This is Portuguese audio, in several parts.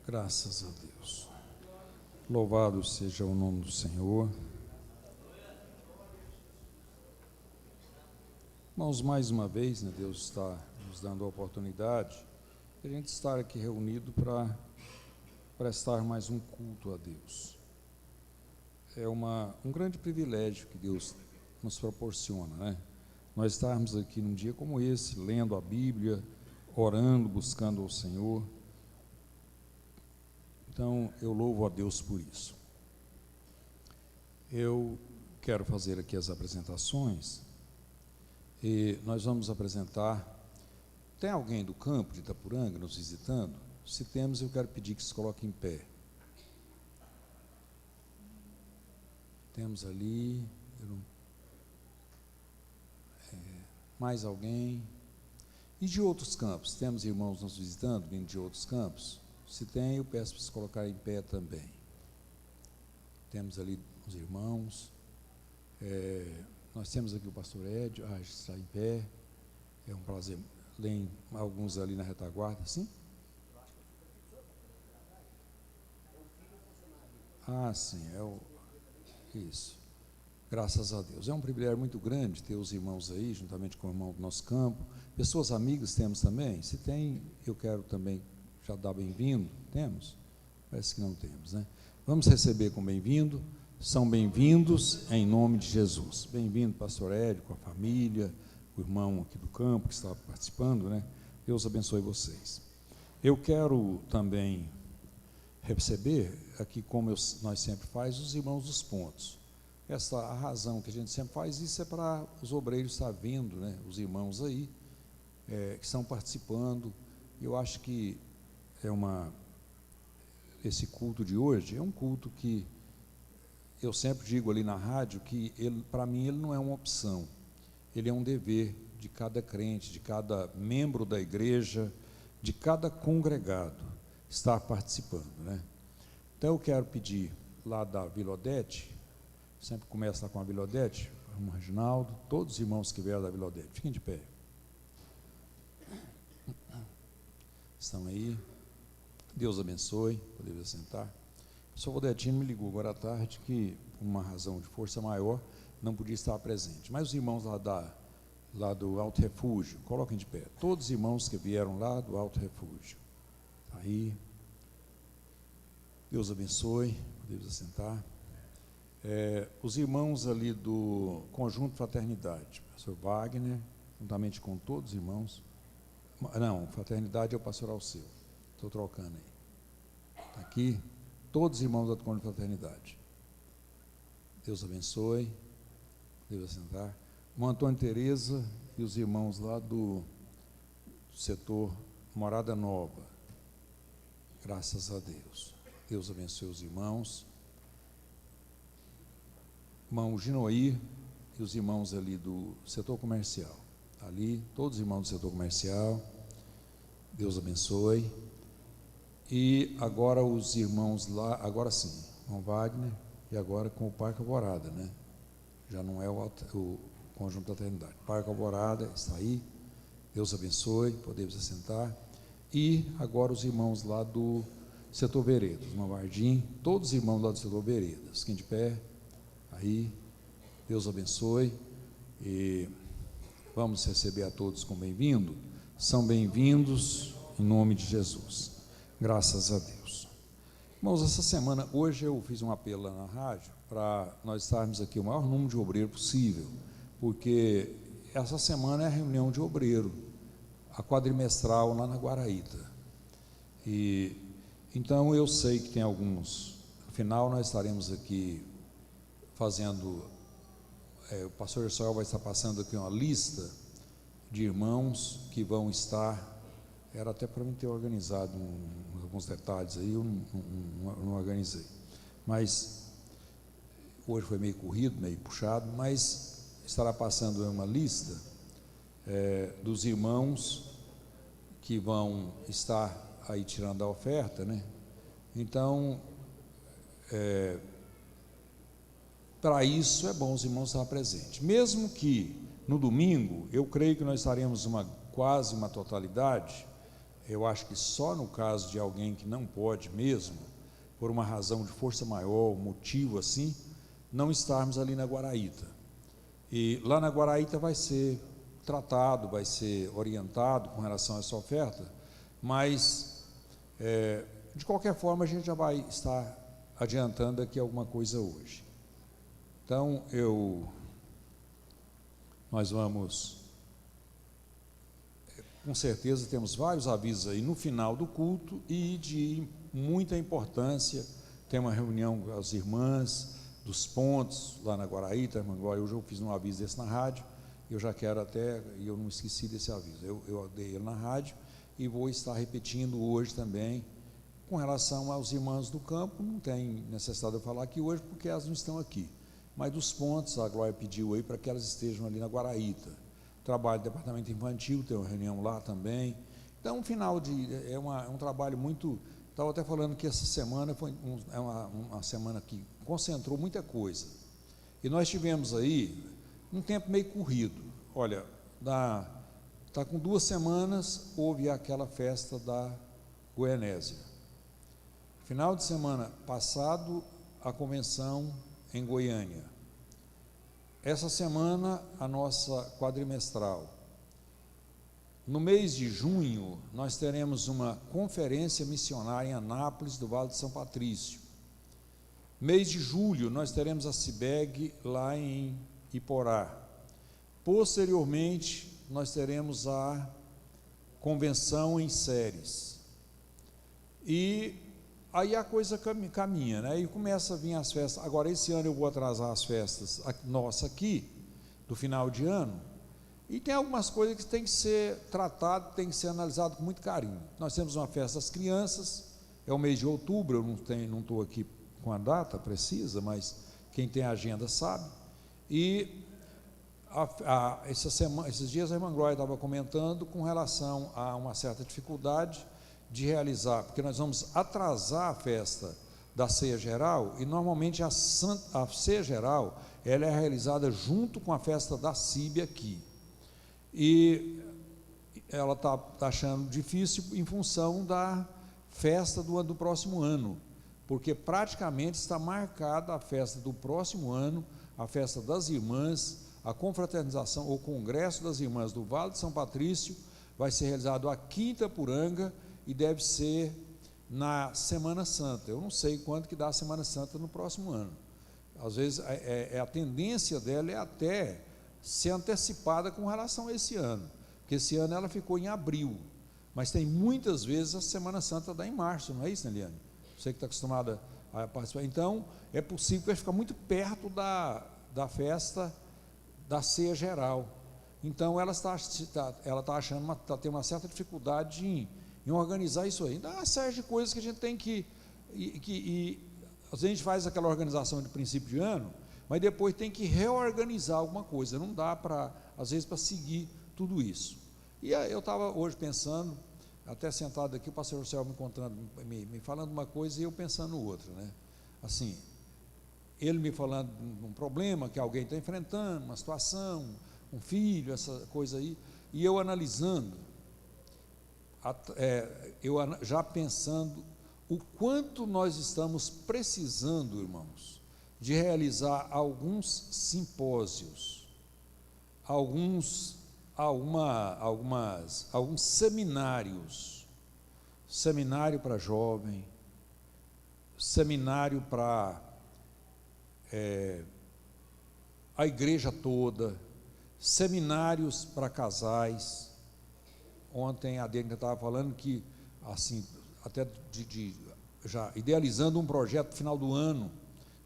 Graças a Deus. Louvado seja o nome do Senhor. Irmãos, mais uma vez, né, Deus está nos dando a oportunidade de a gente estar aqui reunido para prestar mais um culto a Deus. É um grande privilégio que Deus nos proporciona, né? Nós estarmos aqui num dia como esse, lendo a Bíblia, orando, buscando ao Senhor. Então, eu louvo a Deus por isso. Eu quero fazer aqui as apresentações e nós vamos apresentar. Tem alguém do campo de Itapuranga nos visitando? Se temos, eu quero pedir que se coloque em pé. Temos ali, mais alguém? E de outros campos? Temos irmãos nos visitando, vindo de outros campos? Se tem, eu peço para se colocar em pé também. Temos ali os irmãos. Nós temos aqui o pastor Edio, está em pé. É um prazer. Tem alguns ali na retaguarda, sim? Sim, isso. Graças a Deus. É um privilégio muito grande ter os irmãos aí, juntamente com o irmão do nosso campo. Pessoas amigas temos também? Se tem, eu quero também já dar bem-vindo. Temos? Parece que não temos, né? Vamos receber com bem-vindo. São bem-vindos em nome de Jesus. Bem-vindo, pastor Edio, com a família, o irmão aqui do campo que está participando, né? Deus abençoe vocês. Eu quero também receber aqui, como nós sempre faz, os irmãos dos pontos. A razão que a gente sempre faz isso é para os obreiros estar vendo, né, os irmãos aí que estão participando. Eu acho que esse culto de hoje é um culto que eu sempre digo ali na rádio que para mim ele não é uma opção, ele é um dever de cada crente, de cada membro da igreja, de cada congregado estar participando, né? Então eu quero pedir lá da Vila Odete, sempre começa com a Vila Odete, o irmão Reginaldo, todos os irmãos que vieram da Vila Odete, fiquem de pé. Estão aí, Deus abençoe, podemos sentar. O pastor Odetino me ligou agora à tarde que, por uma razão de força maior, não podia estar presente. Mas os irmãos lá do Alto Refúgio, coloquem de pé, todos os irmãos que vieram lá do Alto Refúgio. Está aí, Deus abençoe, podemos assentar. Os irmãos ali do Conjunto Fraternidade, pastor Wagner, juntamente com todos os irmãos. Não, Fraternidade é o pastor Alceu, estou trocando aí. Está aqui, todos os irmãos da Conjunto Fraternidade. Deus abençoe, podemos assentar. O Antônio Tereza e os irmãos lá do setor Morada Nova. Graças a Deus. Deus abençoe os irmãos. Irmão Ginoí e os irmãos ali do setor comercial. Ali, todos os irmãos do setor comercial. Deus abençoe. E agora os irmãos lá, agora sim, irmão Wagner, e agora com o Parque Alvorada, né? Já não é o Conjunto da Fraternidade. Parque Alvorada está aí. Deus abençoe, podemos assentar. E agora os irmãos lá do setor Veredas, irmão Vardim, todos os irmãos lá do setor Veredas, fiquem de pé, aí, Deus abençoe, e vamos receber a todos com bem-vindo, são bem-vindos em nome de Jesus, graças a Deus. Irmãos, essa semana, hoje eu fiz um apelo lá na rádio, para nós estarmos aqui o maior número de obreiros possível, porque essa semana é a reunião de obreiro, a quadrimestral lá na Guaraíta, e então eu sei que tem alguns, afinal nós estaremos aqui fazendo, o pastor Israel vai estar passando aqui uma lista de irmãos que vão estar, era até para mim ter organizado alguns detalhes aí, eu não organizei, mas hoje foi meio corrido, meio puxado, mas estará passando uma lista dos irmãos que vão estar aí tirando a oferta, né? Então, para isso é bom os irmãos estar presentes, mesmo que no domingo, eu creio que nós estaremos quase uma totalidade eu acho que só no caso de alguém que não pode mesmo, por uma razão de força maior, motivo assim, não estarmos ali na Guaraíta. E lá na Guaraíta vai ser tratado, vai ser orientado com relação a essa oferta, mas de qualquer forma a gente já vai estar adiantando aqui alguma coisa hoje. Então nós vamos, com certeza temos vários avisos aí no final do culto e de muita importância. Tem uma reunião com as irmãs dos pontos lá na Guaraíta, irmã Glória. Hoje eu fiz um aviso desse na rádio, eu já quero até, e eu não esqueci desse aviso, eu dei ele na rádio e vou estar repetindo hoje também. Com relação aos irmãos do campo, não tem necessidade de eu falar aqui hoje, porque elas não estão aqui, mas dos pontos, a Glória pediu aí para que elas estejam ali na Guaraíta. Trabalho do departamento infantil, tem uma reunião lá também. Então, um trabalho muito... Estava até falando que essa semana foi uma semana que concentrou muita coisa. E nós tivemos aí um tempo meio corrido. Olha, está com 2 semanas, houve aquela festa da Goianésia. Final de semana passado, a convenção em Goiânia. Essa semana, a nossa quadrimestral. No mês de junho, nós teremos uma conferência missionária em Anápolis, do Vale de São Patrício. Mês de julho, nós teremos a CIBEG lá em Iporá. Posteriormente, nós teremos a convenção em Séries. E aí a coisa caminha, né? E começa a vir as festas. Agora, esse ano eu vou atrasar as festas nossa aqui, do final de ano, e tem algumas coisas que tem que ser tratado, tem que ser analisado com muito carinho. Nós temos uma festa das crianças, é o mês de outubro, eu não estou aqui com a data precisa, mas quem tem agenda sabe. E esses dias a irmã Glória estava comentando com relação a uma certa dificuldade de realizar, porque nós vamos atrasar a festa da ceia geral, e normalmente a ceia geral ela é realizada junto com a festa da CIB aqui, e ela está achando difícil em função da festa do próximo ano, porque praticamente está marcada a festa do próximo ano, a festa das irmãs, a confraternização, o congresso das irmãs do Vale de São Patrício, vai ser realizado aqui em Itapuranga, e deve ser na Semana Santa. Eu não sei quanto que dá a Semana Santa no próximo ano. Às vezes a tendência dela é até ser antecipada com relação a esse ano, porque esse ano ela ficou em abril, mas tem muitas vezes a Semana Santa dá em março, não é isso, Eliane? Você que está acostumada a participar. Então, é possível que vai ficar muito perto da festa da ceia geral. Então, ela está achando, está tendo uma certa dificuldade em organizar isso aí. Então, é uma série de coisas que a gente tem que às vezes a gente faz aquela organização de princípio de ano, mas depois tem que reorganizar alguma coisa, não dá para, às vezes, para seguir tudo isso. E aí eu estava hoje pensando, até sentado aqui, o pastor Céu me falando uma coisa e eu pensando outra, né? Assim, ele me falando de um problema que alguém está enfrentando, uma situação, um filho, essa coisa aí, e eu analisando, já pensando o quanto nós estamos precisando, irmãos, de realizar alguns simpósios, alguns seminários, seminário para jovem, seminário para a igreja toda, seminários para casais. Ontem a Dênia estava falando que, assim, até já idealizando um projeto no final do ano,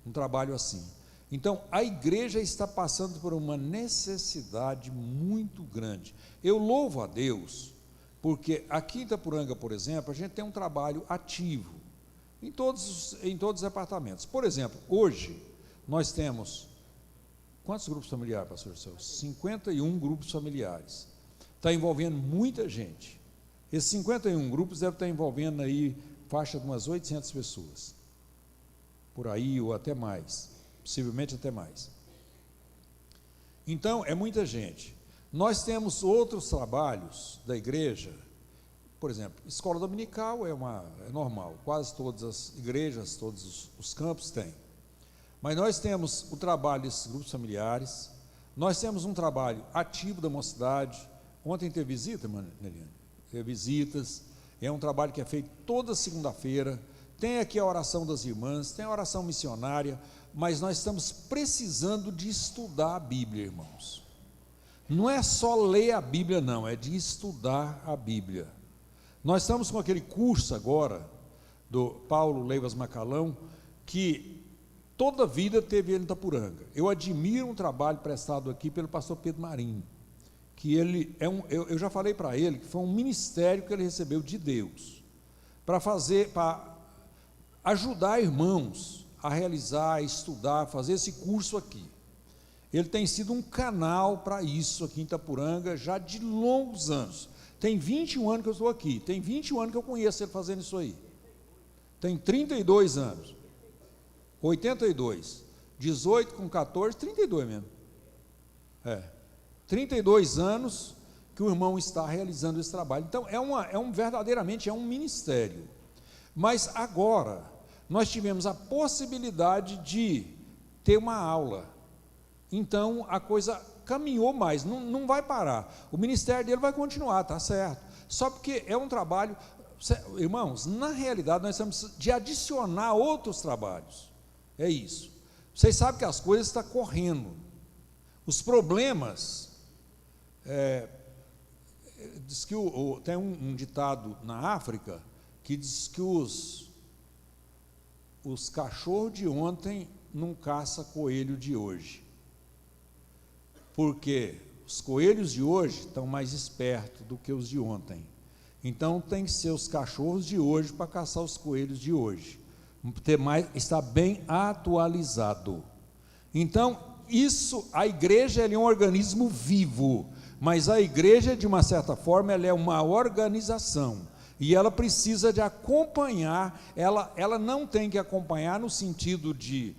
um trabalho assim. Então, a igreja está passando por uma necessidade muito grande. Eu louvo a Deus, porque aqui em Itapuranga, por exemplo, a gente tem um trabalho ativo, em todos os departamentos. Por exemplo, hoje, nós temos, quantos grupos familiares, pastor Céu? 51 grupos familiares. Está envolvendo muita gente. Esses 51 grupos devem estar envolvendo aí faixa de umas 800 pessoas, por aí, ou até mais, possivelmente até mais. Então, é muita gente. Nós temos outros trabalhos da igreja, por exemplo, escola dominical é normal, quase todas as igrejas, todos os campos têm. Mas nós temos o trabalho desses grupos familiares, nós temos um trabalho ativo da mocidade. Ontem teve visita, Neliane? Teve visitas, é um trabalho que é feito toda segunda-feira. Tem aqui a oração das irmãs, tem a oração missionária, mas nós estamos precisando de estudar a Bíblia, irmãos. Não é só ler a Bíblia, não, é de estudar a Bíblia. Nós estamos com aquele curso agora, do Paulo Leivas Macalão, que toda a vida teve ele em Itapuranga. Eu admiro um trabalho prestado aqui pelo pastor Pedro Marinho, que ele eu já falei para ele que foi um ministério que ele recebeu de Deus, para ajudar irmãos a realizar, a estudar, a fazer esse curso aqui. Ele tem sido um canal para isso aqui em Itapuranga, já de longos anos. Tem 21 anos que eu estou aqui, tem 21 anos que eu conheço ele fazendo isso aí. Tem 32 anos. 82. 18 com 14, 32 mesmo. 32 anos que o irmão está realizando esse trabalho. Então, verdadeiramente é um ministério. Mas agora, nós tivemos a possibilidade de ter uma aula. Então, a coisa caminhou mais, não vai parar. O ministério dele vai continuar, está certo. Só porque é um trabalho, irmãos, na realidade nós temos de adicionar outros trabalhos. É isso. Vocês sabem que as coisas estão correndo. Os problemas, diz que tem um ditado na África que diz que os cachorros de ontem não caçam coelho de hoje. Porque os coelhos de hoje estão mais espertos do que os de ontem. Então tem que ser os cachorros de hoje para caçar os coelhos de hoje. Está bem atualizado. Então, a igreja é um organismo vivo, mas a igreja, de uma certa forma, ela é uma organização. E ela precisa de acompanhar, ela não tem que acompanhar no sentido de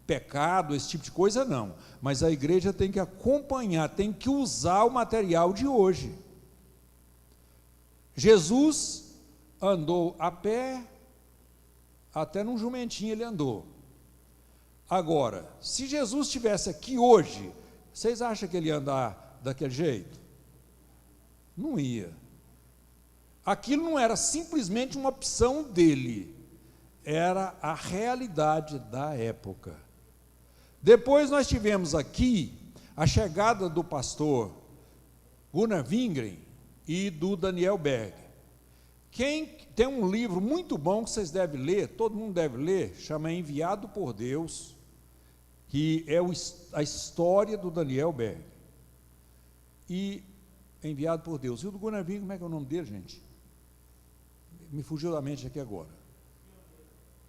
pecado, esse tipo de coisa, não. Mas a igreja tem que acompanhar, tem que usar o material de hoje. Jesus andou a pé, até num jumentinho ele andou. Agora, se Jesus estivesse aqui hoje, vocês acham que ele ia andar daquele jeito? Não ia. Aquilo não era simplesmente uma opção dele, era a realidade da época. Depois nós tivemos aqui a chegada do pastor Gunnar Wingren e do Daniel Berg. Quem tem um livro muito bom que vocês devem ler, todo mundo deve ler, chama Enviado por Deus, que é a história do Daniel Berg. E Enviado por Deus. E o do Gunnar Wingren, como é que é o nome dele, gente? Me fugiu da mente aqui agora.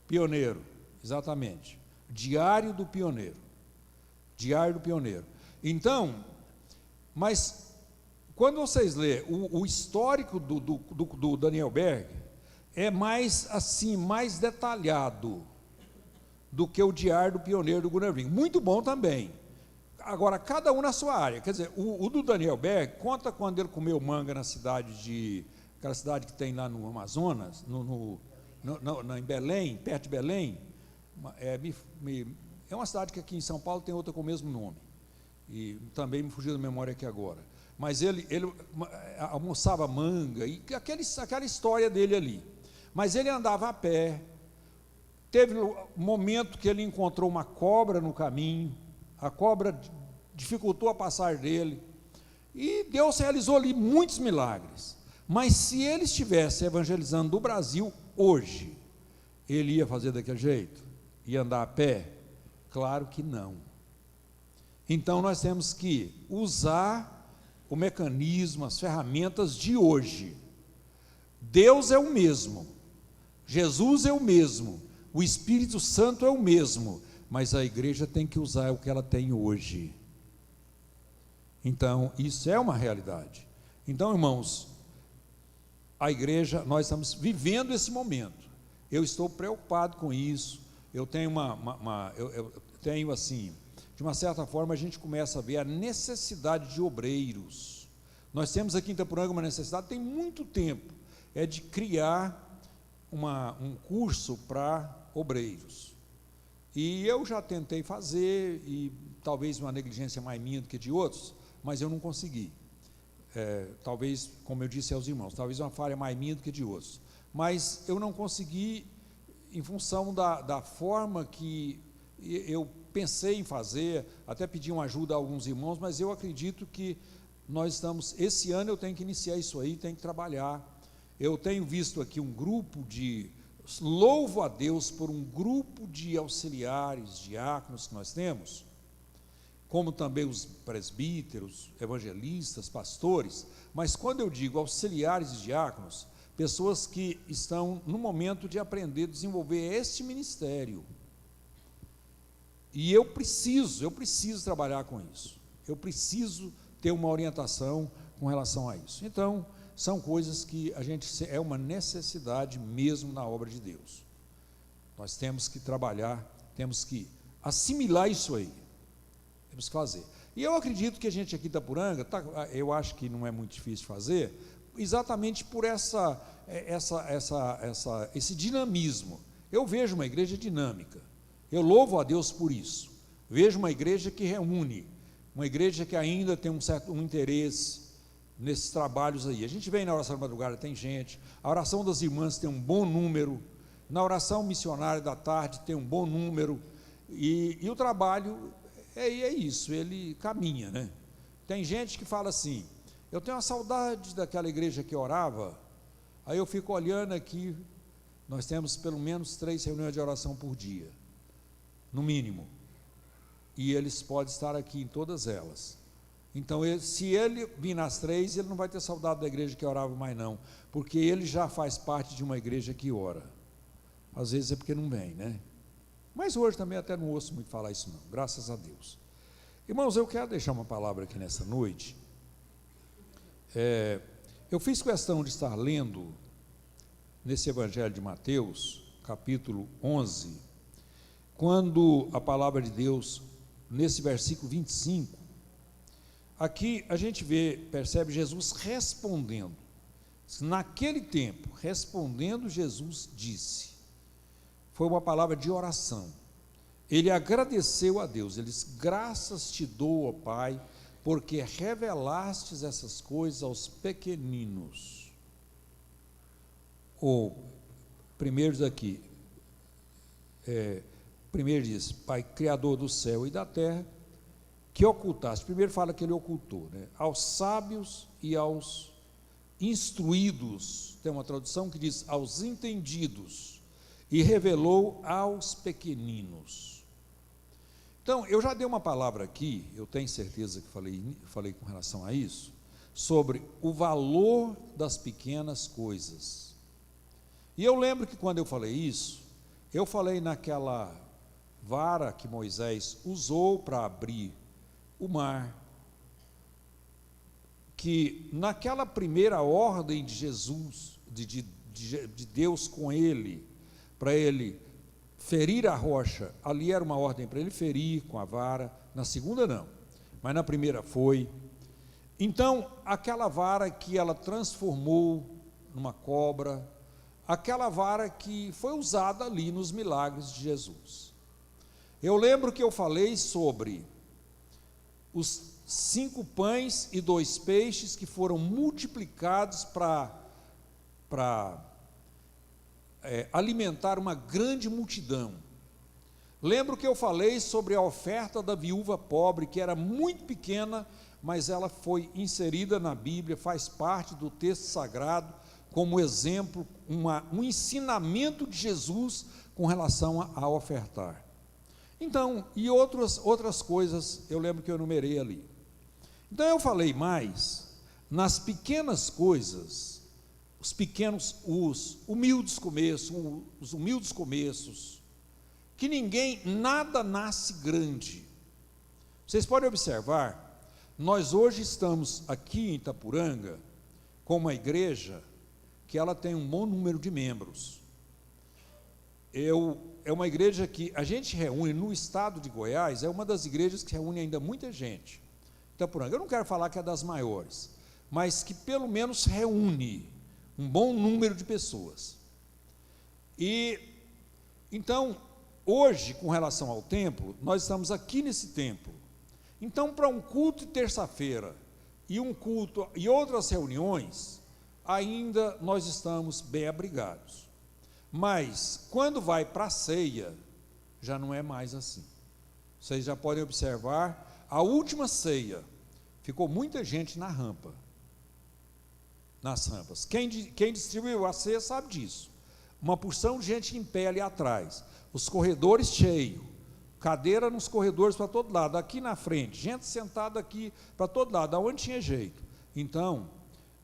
Pioneiro, exatamente. Diário do Pioneiro. Diário do Pioneiro. Então, mas quando vocês lêem o histórico do Daniel Berg, é mais assim, mais detalhado do que o Diário do Pioneiro do Gunnar Wingren. Muito bom também. Agora, cada um na sua área. Quer dizer, o do Daniel Berg conta quando ele comeu manga na cidade aquela cidade que tem lá no Amazonas, em Belém, perto de Belém. É uma cidade que aqui em São Paulo tem outra com o mesmo nome. E também me fugiu da memória aqui agora. Mas ele almoçava manga, e aquela história dele ali. Mas ele andava a pé. Teve um momento que ele encontrou uma cobra no caminho, a cobra dificultou a passagem dele, e Deus realizou ali muitos milagres. Mas se ele estivesse evangelizando do Brasil hoje, ele ia fazer daquele jeito? Ia andar a pé? Claro que não. Então nós temos que usar o mecanismo, as ferramentas de hoje. Deus é o mesmo, Jesus é o mesmo, o Espírito Santo é o mesmo, mas a igreja tem que usar o que ela tem hoje. Então, isso é uma realidade. Então, irmãos, a igreja, nós estamos vivendo esse momento. Eu estou preocupado com isso. Eu tenho eu tenho assim, de uma certa forma a gente começa a ver a necessidade de obreiros. Nós temos aqui em Itapuranga uma necessidade, tem muito tempo. é de criar um curso para obreiros. E eu já tentei fazer, e talvez uma negligência mais minha do que de outros, mas eu não consegui. Talvez, como eu disse aos irmãos, talvez uma falha mais minha do que de outros. Mas eu não consegui, em função da forma que eu pensei em fazer, até pedi uma ajuda a alguns irmãos, mas eu acredito que nós estamos, esse ano eu tenho que iniciar isso aí, tenho que trabalhar. Eu tenho visto aqui um grupo louvo a Deus por um grupo de auxiliares, diáconos que nós temos, como também os presbíteros, evangelistas, pastores, mas quando eu digo auxiliares e diáconos, pessoas que estão no momento de aprender a desenvolver este ministério. E eu preciso trabalhar com isso, eu preciso ter uma orientação com relação a isso. Então, são coisas que é uma necessidade mesmo na obra de Deus. Nós temos que trabalhar, temos que assimilar isso aí, temos que fazer. E eu acredito que a gente aqui em Itaporanga, eu acho que não é muito difícil fazer, exatamente por esse dinamismo. Eu vejo uma igreja dinâmica, eu louvo a Deus por isso. Vejo uma igreja que reúne, uma igreja que ainda tem um interesse nesses trabalhos aí. A gente vem na oração da madrugada, tem gente, a oração das irmãs tem um bom número, na oração missionária da tarde tem um bom número, e o trabalho é isso, ele caminha, né? Tem gente que fala assim, eu tenho uma saudade daquela igreja que orava, aí eu fico olhando aqui, nós temos pelo menos 3 reuniões de oração por dia, no mínimo, e eles podem estar aqui em todas elas. Então, se ele vir nas 3, ele não vai ter saudade da igreja que orava mais não, porque ele já faz parte de uma igreja que ora. Às vezes é porque não vem, né? Mas hoje também até não ouço muito falar isso não, graças a Deus. Irmãos, eu quero deixar uma palavra aqui nessa noite. Eu fiz questão de estar lendo nesse Evangelho de Mateus, capítulo 11, quando a palavra de Deus, nesse versículo 25, aqui a gente percebe Jesus respondendo. Naquele tempo, respondendo, Jesus disse, foi uma palavra de oração. Ele agradeceu a Deus, ele disse, graças te dou, ó Pai, porque revelastes essas coisas aos pequeninos. Primeiro diz, Pai, Criador do céu e da terra, que ocultaste, primeiro fala que ele ocultou, né? Aos sábios e aos instruídos, tem uma tradução que diz aos entendidos, e revelou aos pequeninos. Então, eu já dei uma palavra aqui, eu tenho certeza que falei com relação a isso, sobre o valor das pequenas coisas. E eu lembro que quando eu falei isso, eu falei naquela vara que Moisés usou para abrir o mar, que naquela primeira ordem de Jesus, de Deus com ele, para ele ferir a rocha, ali era uma ordem para ele ferir com a vara, na segunda não, mas na primeira foi. Então, aquela vara que ela transformou numa cobra, aquela vara que foi usada ali nos milagres de Jesus. Eu lembro que eu falei sobre os 5 pães e 2 peixes que foram multiplicados para alimentar uma grande multidão. Lembro que eu falei sobre a oferta da viúva pobre, que era muito pequena, mas ela foi inserida na Bíblia, faz parte do texto sagrado, como exemplo, um ensinamento de Jesus com relação a ofertar. Então, e outras coisas, eu lembro que eu enumerei ali. Então, eu falei mais nas pequenas coisas, os humildes começos, que nada nasce grande. Vocês podem observar, nós hoje estamos aqui em Itaporanga, com uma igreja que ela tem um bom número de membros. É uma igreja que a gente reúne no estado de Goiás, é uma das igrejas que reúne ainda muita gente. Itaporanga, eu não quero falar que é das maiores, mas que pelo menos reúne um bom número de pessoas. E então, hoje, com relação ao templo, nós estamos aqui nesse templo. Então, para um culto de terça-feira e um culto e outras reuniões, ainda nós estamos bem abrigados. Mas quando vai para a ceia, já não é mais assim. Vocês já podem observar, a última ceia, ficou muita gente na rampa, nas rampas. Quem distribuiu a ceia sabe disso. Uma porção de gente em pé ali atrás, os corredores cheios, cadeira nos corredores para todo lado, aqui na frente, gente sentada aqui para todo lado, aonde tinha jeito. Então,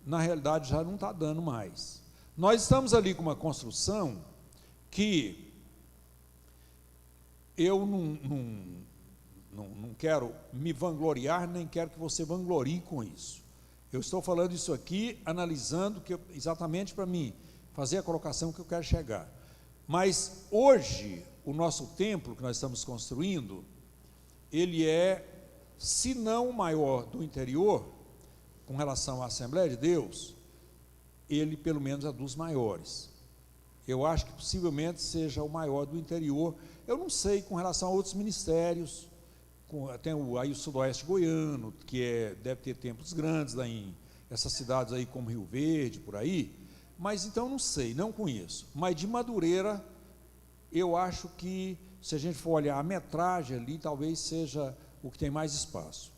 na realidade já não está dando mais. Nós estamos ali com uma construção que eu não quero me vangloriar, nem quero que você vanglorie com isso. Eu estou falando isso aqui, analisando exatamente para mim fazer a colocação que eu quero chegar. Mas hoje, o nosso templo que nós estamos construindo, ele é, se não o maior do interior, com relação à Assembleia de Deus, ele pelo menos é dos maiores. Eu acho que possivelmente seja o maior do interior. Eu não sei com relação a outros ministérios, tem aí o Sudoeste Goiano, que deve ter templos grandes lá em essas cidades aí como Rio Verde, por aí, mas então não sei, não conheço. Mas de Madureira, eu acho que, se a gente for olhar a metragem ali, talvez seja o que tem mais espaço.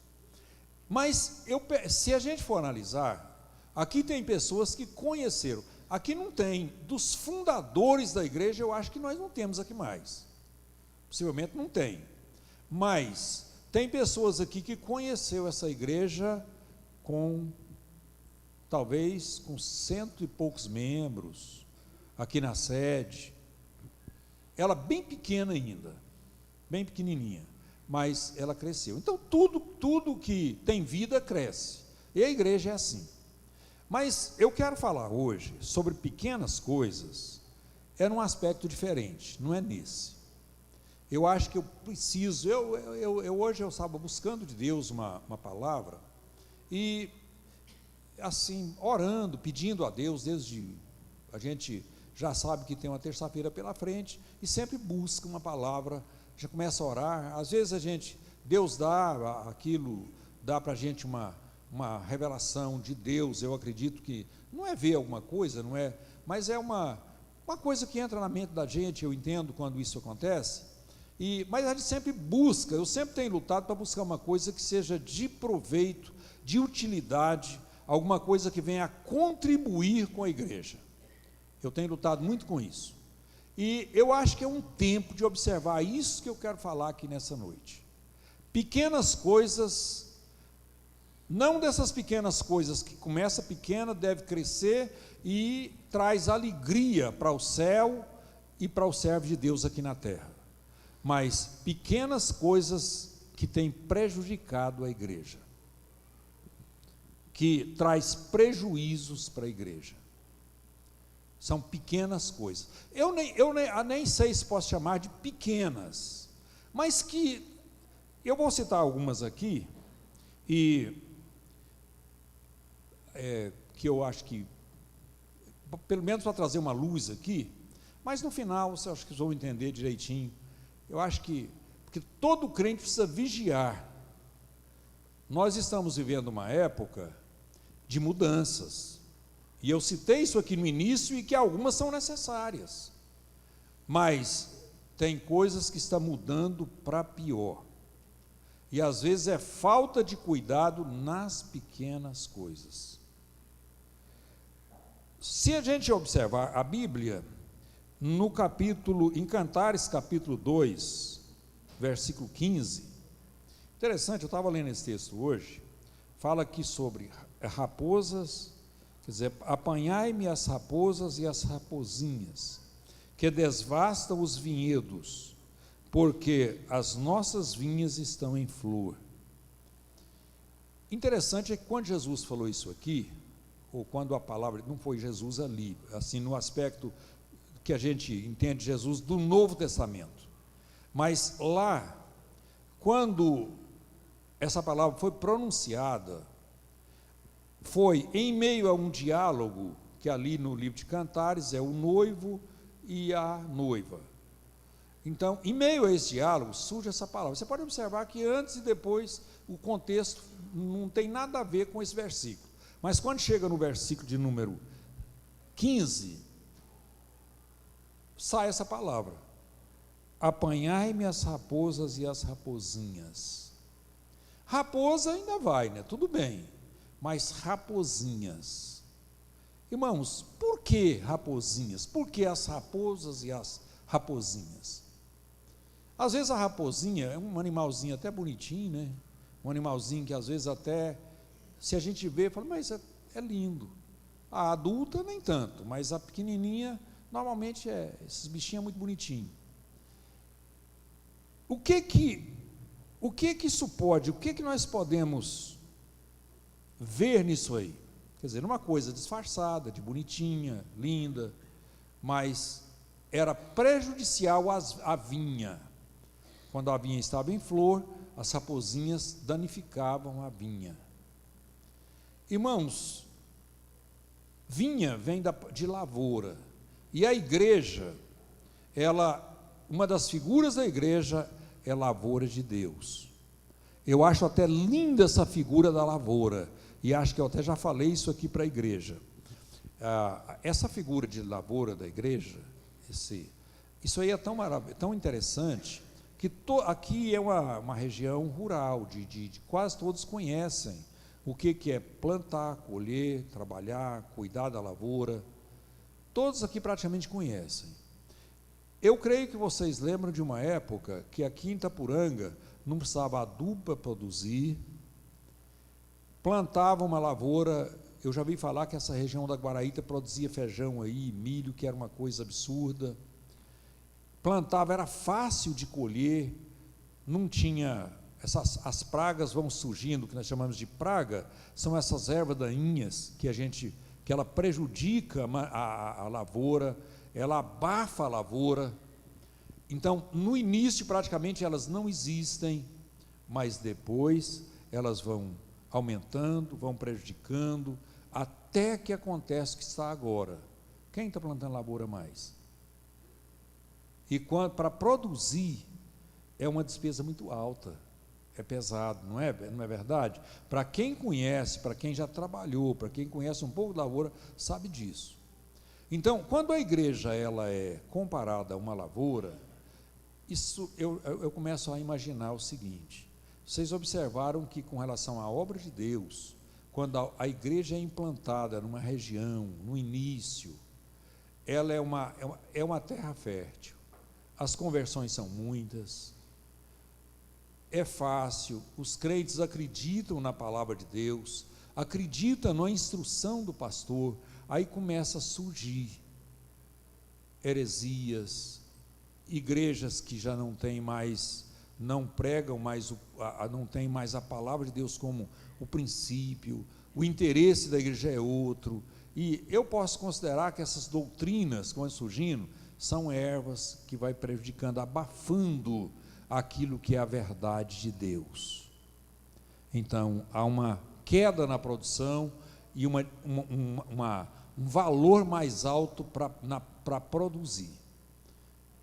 Mas, se a gente for analisar, aqui tem pessoas que conheceram, aqui não tem, dos fundadores da igreja, eu acho que nós não temos aqui mais, possivelmente não tem, mas tem pessoas aqui que conheceu essa igreja talvez com 100 e poucos membros, aqui na sede, ela bem pequena ainda, bem pequenininha, mas ela cresceu. Então tudo que tem vida cresce, e a igreja é assim. Mas eu quero falar hoje sobre pequenas coisas, num aspecto diferente, não é nesse. Eu acho que eu preciso, hoje eu estava buscando de Deus uma palavra, e assim, orando, pedindo a Deus, a gente já sabe que tem uma terça-feira pela frente, e sempre busca uma palavra, já começa a orar. Às vezes Deus dá aquilo, dá para a gente uma revelação de Deus. Eu acredito que não é ver alguma coisa, não é, mas é uma coisa que entra na mente da gente. Eu entendo quando isso acontece, mas a gente sempre busca, eu sempre tenho lutado para buscar uma coisa que seja de proveito, de utilidade, alguma coisa que venha a contribuir com a igreja. Eu tenho lutado muito com isso, e eu acho que é um tempo de observar isso que eu quero falar aqui nessa noite. Pequenas coisas, não dessas pequenas coisas que começa pequena, deve crescer e traz alegria para o céu e para o servo de Deus aqui na terra, mas pequenas coisas que têm prejudicado a igreja, que traz prejuízos para a igreja. São pequenas coisas. Eu nem sei se posso chamar de pequenas, mas que eu vou citar algumas aqui, e que eu acho que, pelo menos para trazer uma luz aqui, mas no final, eu acho que vocês vão entender direitinho. Eu acho que, porque todo crente precisa vigiar. Nós estamos vivendo uma época de mudanças, e eu citei isso aqui no início, e que algumas são necessárias, mas tem coisas que estão mudando para pior, e às vezes é falta de cuidado nas pequenas coisas. Se a gente observar a Bíblia, em Cantares capítulo 2, versículo 15, interessante, eu estava lendo esse texto hoje, fala aqui sobre raposas, quer dizer, apanhai-me as raposas e as rapozinhas, que desvastam os vinhedos, porque as nossas vinhas estão em flor. Interessante é que quando Jesus falou isso aqui, ou quando a palavra, não foi Jesus ali, assim, no aspecto que a gente entende Jesus do Novo Testamento, mas lá, quando essa palavra foi pronunciada, foi em meio a um diálogo que ali no livro de Cantares é o noivo e a noiva. Então, em meio a esse diálogo, surge essa palavra. Você pode observar que antes e depois o contexto não tem nada a ver com esse versículo. Mas quando chega no versículo de número 15, sai essa palavra: apanhai-me as raposas e as rapozinhas. Raposa ainda vai, né? Tudo bem, mas rapozinhas. Irmãos, por que rapozinhas? Por que as raposas e as rapozinhas? Às vezes a raposinha é um animalzinho até bonitinho, né? Um animalzinho que às vezes até, se a gente vê, fala, mas é lindo. A adulta nem tanto, mas a pequenininha, normalmente esses bichinhos muito bonitinhos. O que isso pode, o que nós podemos ver nisso aí? Quer dizer, uma coisa disfarçada, de bonitinha, linda, mas era prejudicial à vinha. Quando a vinha estava em flor, as rapozinhas danificavam a vinha. Irmãos, vinha vem de lavoura, e a igreja, uma das figuras da igreja é lavoura de Deus. Eu acho até linda essa figura da lavoura, e acho que eu até já falei isso aqui para a igreja. Essa figura de lavoura da igreja, isso aí é tão interessante, que aqui é uma região rural, de quase todos conhecem o que é plantar, colher, trabalhar, cuidar da lavoura. Todos aqui praticamente conhecem. Eu creio que vocês lembram de uma época que aqui em Itapuranga não precisava adubo para produzir, plantava uma lavoura. Eu já vi falar que essa região da Guaraíta produzia feijão aí, milho, que era uma coisa absurda. Plantava, era fácil de colher, não tinha, as pragas vão surgindo, que nós chamamos de praga, são essas ervas daninhas que ela prejudica a lavoura, ela abafa a lavoura. Então, no início, praticamente, elas não existem, mas depois elas vão aumentando, vão prejudicando, até que acontece o que está agora. Quem está plantando lavoura mais? E para produzir, é uma despesa muito alta, é pesado, não é verdade? Para quem conhece, para quem já trabalhou, para quem conhece um pouco da lavoura, sabe disso. Então, quando a igreja ela é comparada a uma lavoura, isso eu começo a imaginar o seguinte: vocês observaram que, com relação à obra de Deus, quando a igreja é implantada numa região, no início, ela é uma terra fértil, as conversões são muitas, é fácil, os crentes acreditam na palavra de Deus, acreditam na instrução do pastor, aí começa a surgir heresias, igrejas que já não têm mais, não pregam mais, não tem mais a palavra de Deus como o princípio, o interesse da igreja é outro, e eu posso considerar que essas doutrinas que vão surgindo são ervas que vai prejudicando, abafando aquilo que é a verdade de Deus. Então, há uma queda na produção e um valor mais alto para produzir,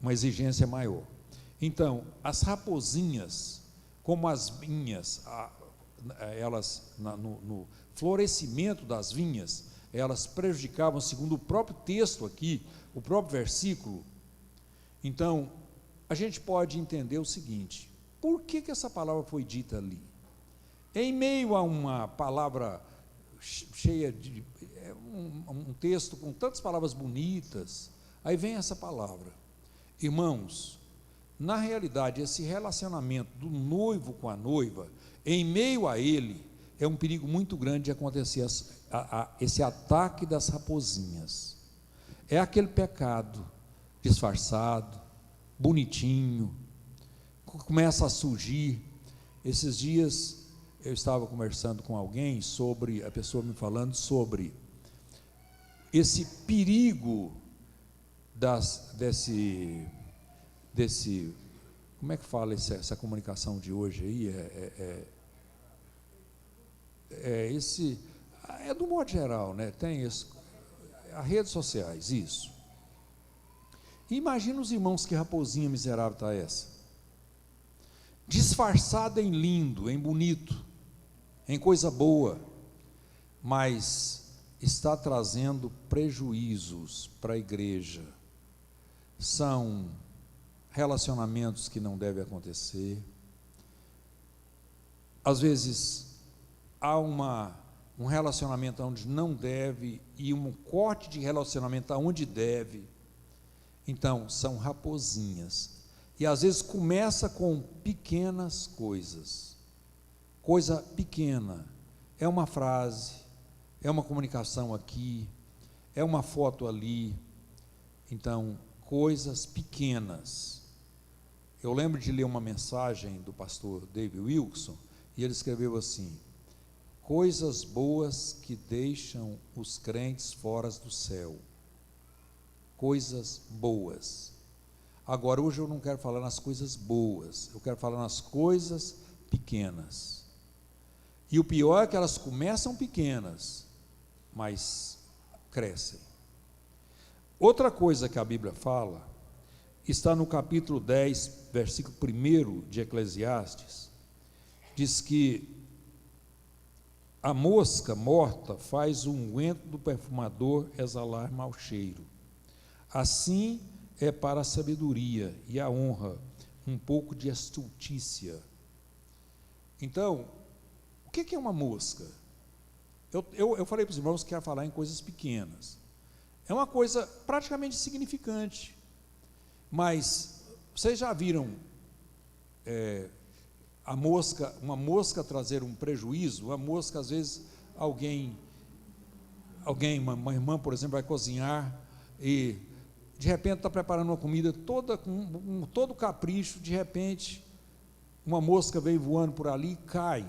uma exigência maior. Então, as rapozinhas, como as vinhas, elas, no florescimento das vinhas, elas prejudicavam, segundo o próprio texto aqui, o próprio versículo. Então, a gente pode entender o seguinte: por que essa palavra foi dita ali? Em meio a uma palavra cheia de um texto com tantas palavras bonitas, aí vem essa palavra. Irmãos, na realidade, esse relacionamento do noivo com a noiva, em meio a ele, é um perigo muito grande de acontecer esse ataque das rapozinhas. É aquele pecado disfarçado, bonitinho, começa a surgir. Esses dias eu estava conversando com alguém a pessoa me falando sobre esse perigo desse, como é que fala essa comunicação de hoje aí? É do modo geral, né? Tem isso, as redes sociais, isso. Imagina os irmãos, que raposinha miserável está essa. Disfarçada em lindo, em bonito, em coisa boa, mas está trazendo prejuízos para a igreja. São relacionamentos que não devem acontecer. Às vezes há um relacionamento onde não deve e um corte de relacionamento onde deve. Então, são raposinhas. E às vezes começa com pequenas coisas. Coisa pequena. É uma frase, é uma comunicação aqui, é uma foto ali. Então, coisas pequenas. Eu lembro de ler uma mensagem do pastor David Wilson, e ele escreveu assim: coisas boas que deixam os crentes fora do céu. Coisas boas. Agora, hoje eu não quero falar nas coisas boas, eu quero falar nas coisas pequenas. E o pior é que elas começam pequenas, mas crescem. Outra coisa que a Bíblia fala, está no capítulo 10, versículo 1 de Eclesiastes, diz que a mosca morta faz o unguento do perfumador exalar mau cheiro. Assim é para a sabedoria e a honra um pouco de estultícia. Então, o que é uma mosca? Eu falei para os irmãos que ia falar em coisas pequenas. É uma coisa praticamente insignificante, mas vocês já viram uma mosca trazer um prejuízo? Uma mosca, às vezes, uma irmã, por exemplo, vai cozinhar e de repente está preparando uma comida toda com todo capricho, de repente uma mosca vem voando por ali e cai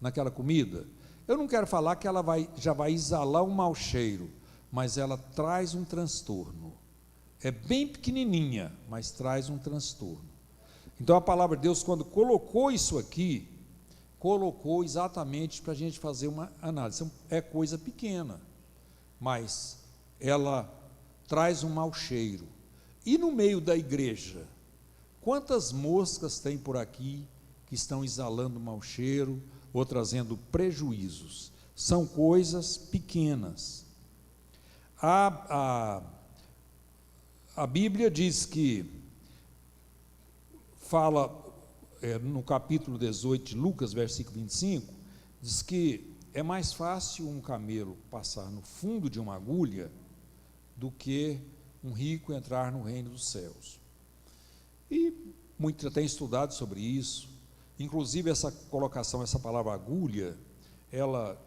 naquela comida. Eu não quero falar que ela já vai exalar um mau cheiro, mas ela traz um transtorno. É bem pequenininha, mas traz um transtorno. Então a palavra de Deus, quando colocou isso aqui, colocou exatamente para a gente fazer uma análise. É coisa pequena, mas ela traz um mau cheiro. E no meio da igreja, quantas moscas tem por aqui que estão exalando mau cheiro ou trazendo prejuízos? São coisas pequenas. A Bíblia diz que, fala no capítulo 18 de Lucas, versículo 25, diz que é mais fácil um camelo passar no fundo de uma agulha do que um rico entrar no reino dos céus. E muitos têm estudado sobre isso, inclusive essa colocação, essa palavra agulha, ela,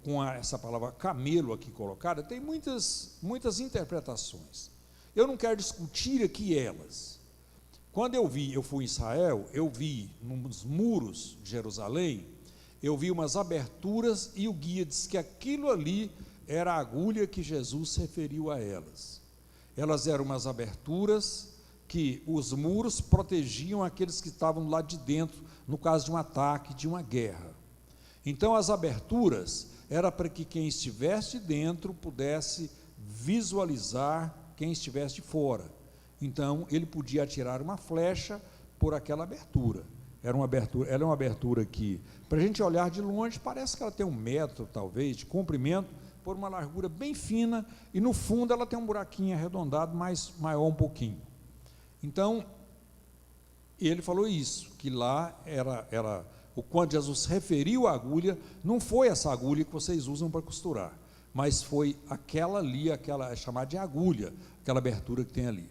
com essa palavra camelo aqui colocada, tem muitas interpretações. Eu não quero discutir aqui elas. Quando eu fui em Israel, eu vi nos muros de Jerusalém, eu vi umas aberturas e o guia disse que aquilo ali era a agulha que Jesus se referiu a elas. Elas eram umas aberturas que os muros protegiam aqueles que estavam lá de dentro, no caso de um ataque, de uma guerra. Então as aberturas era para que quem estivesse dentro pudesse visualizar quem estivesse de fora. Então ele podia atirar uma flecha por aquela abertura. Ela é uma abertura que, para a gente olhar de longe, parece que ela tem 1 metro, talvez, de comprimento, por uma largura bem fina, e no fundo ela tem um buraquinho arredondado, maior um pouquinho. Então, ele falou isso, que lá era quando Jesus referiu a agulha, não foi essa agulha que vocês usam para costurar, mas foi aquela ali, aquela é chamada de agulha, aquela abertura que tem ali.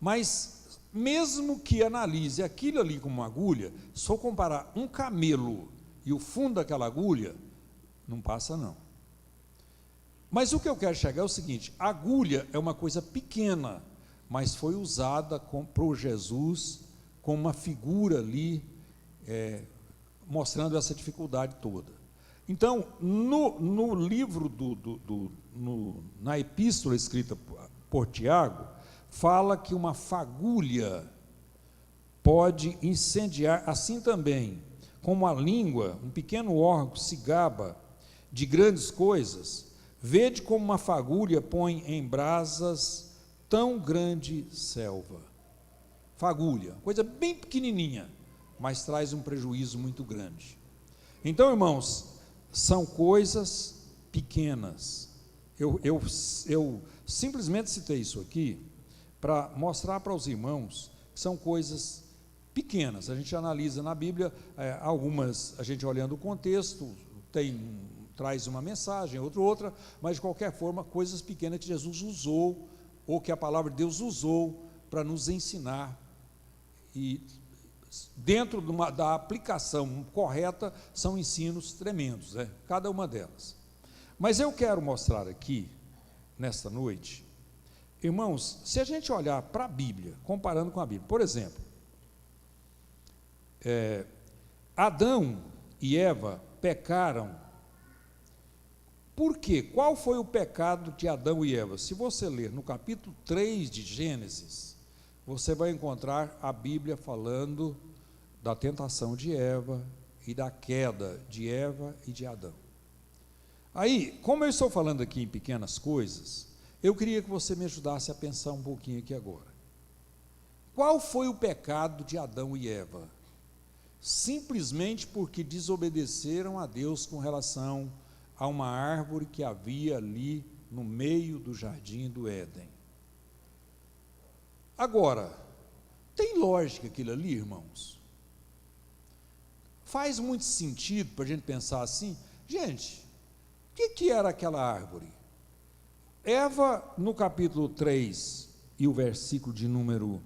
Mas, mesmo que analise aquilo ali como uma agulha, se for comparar um camelo e o fundo daquela agulha, não passa não. Mas o que eu quero chegar é o seguinte: a agulha é uma coisa pequena, mas foi usada por Jesus como uma figura ali, mostrando essa dificuldade toda. Então, no livro, na epístola escrita por Tiago, fala que uma fagulha pode incendiar, assim também, como a língua, um pequeno órgão se gaba de grandes coisas, Vede como uma fagulha põe em brasas tão grande selva. Fagulha, coisa bem pequenininha, mas traz um prejuízo muito grande. Então, irmãos, são coisas pequenas. Eu simplesmente citei isso aqui para mostrar para os irmãos que são coisas pequenas. A gente analisa na Bíblia, algumas, a gente olhando o contexto, traz uma mensagem, outra, mas de qualquer forma, coisas pequenas que Jesus usou, ou que a palavra de Deus usou para nos ensinar, e dentro da aplicação correta, são ensinos tremendos, cada uma delas. Mas eu quero mostrar aqui, nesta noite, irmãos, se a gente olhar para a Bíblia, comparando com a Bíblia, por exemplo, Adão e Eva pecaram. Por quê? Qual foi o pecado de Adão e Eva? Se você ler no capítulo 3 de Gênesis, você vai encontrar a Bíblia falando da tentação de Eva e da queda de Eva e de Adão. Aí, como eu estou falando aqui em pequenas coisas, eu queria que você me ajudasse a pensar um pouquinho aqui agora. Qual foi o pecado de Adão e Eva? Simplesmente porque desobedeceram a Deus com relação a uma árvore que havia ali no meio do jardim do Éden. Agora, tem lógica aquilo ali, irmãos? Faz muito sentido para a gente pensar assim? Gente, o que era aquela árvore? Eva, no capítulo 3 e o versículo de número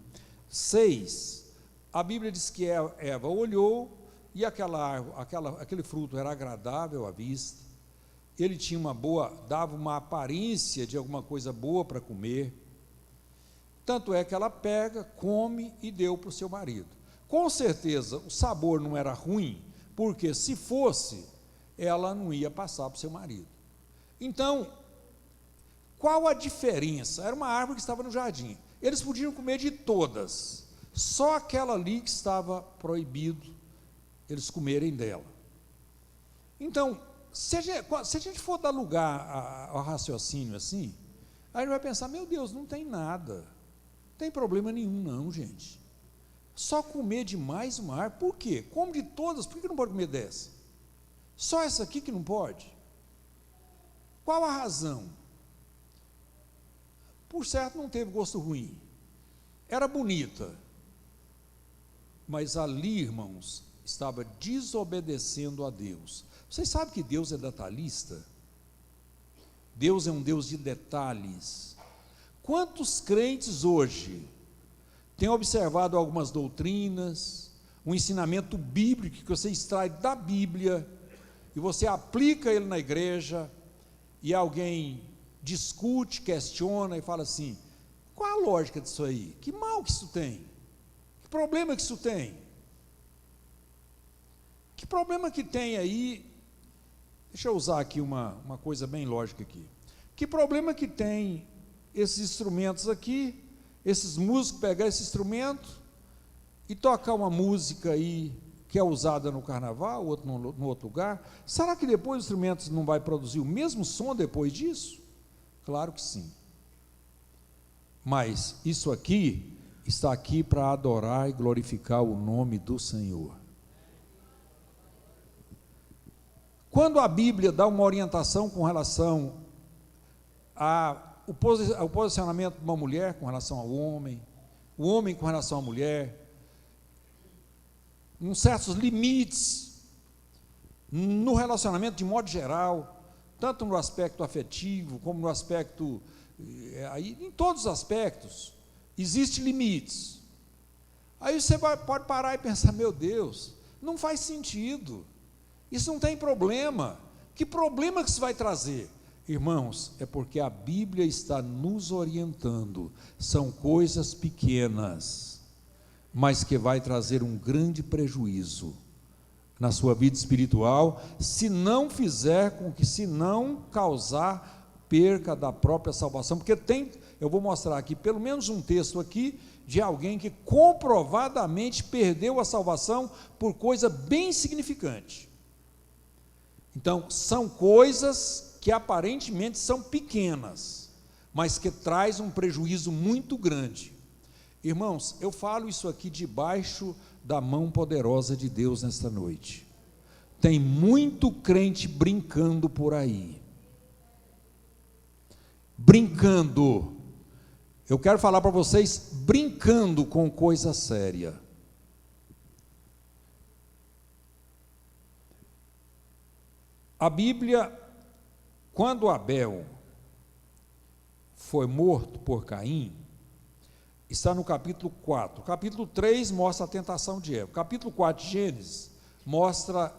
6, a Bíblia diz que Eva olhou e aquele fruto era agradável à vista, ele tinha dava uma aparência de alguma coisa boa para comer, tanto é que ela pega, come e deu para o seu marido. Com certeza o sabor não era ruim, porque se fosse, ela não ia passar para o seu marido. Então, qual a diferença? Era uma árvore que estava no jardim, eles podiam comer de todas, só aquela ali que estava proibido eles comerem dela. Então, se a gente for dar lugar ao raciocínio assim, aí a gente vai pensar, meu Deus, não tem nada, não tem problema nenhum não, gente. Só comer demais uma árvore, por quê? Come de todas, por que não pode comer dessa? Só essa aqui que não pode? Qual a razão? Por certo não teve gosto ruim, era bonita, mas ali, irmãos, estava desobedecendo a Deus. Vocês sabem que Deus é detalhista? Deus é um Deus de detalhes. Quantos crentes hoje têm observado algumas doutrinas, um ensinamento bíblico que você extrai da Bíblia, e você aplica ele na igreja, e alguém discute, questiona e fala assim, qual a lógica disso aí? Que mal que isso tem? Que problema que isso tem? Que problema que tem aí? Deixa eu usar aqui uma coisa bem lógica aqui. Que problema que tem esses instrumentos aqui, esses músicos pegar esse instrumento e tocar uma música aí que é usada no carnaval, outro no outro lugar? Será que depois os instrumentos não vai produzir o mesmo som depois disso? Claro que sim. Mas isso aqui está aqui para adorar e glorificar o nome do Senhor. Quando a Bíblia dá uma orientação com relação ao posicionamento de uma mulher com relação ao homem, o homem com relação à mulher, uns certos limites no relacionamento de modo geral, tanto no aspecto afetivo, como no aspecto, em todos os aspectos, existem limites. Aí você pode parar e pensar, meu Deus, não faz sentido, isso não tem problema. Que problema que isso vai trazer? Irmãos, é porque a Bíblia está nos orientando, são coisas pequenas, mas que vai trazer um grande prejuízo na sua vida espiritual, se não causar perca da própria salvação, porque eu vou mostrar aqui, pelo menos um texto aqui, de alguém que comprovadamente perdeu a salvação por coisa bem insignificante. Então, são coisas que aparentemente são pequenas, mas que traz um prejuízo muito grande. Irmãos, eu falo isso aqui debaixo da mão poderosa de Deus nesta noite. Tem muito crente brincando por aí. Brincando. Eu quero falar para vocês, brincando com coisa séria. A Bíblia, quando Abel foi morto por Caim, está no capítulo 4. O capítulo 3 mostra a tentação de Eva. O capítulo 4 de Gênesis mostra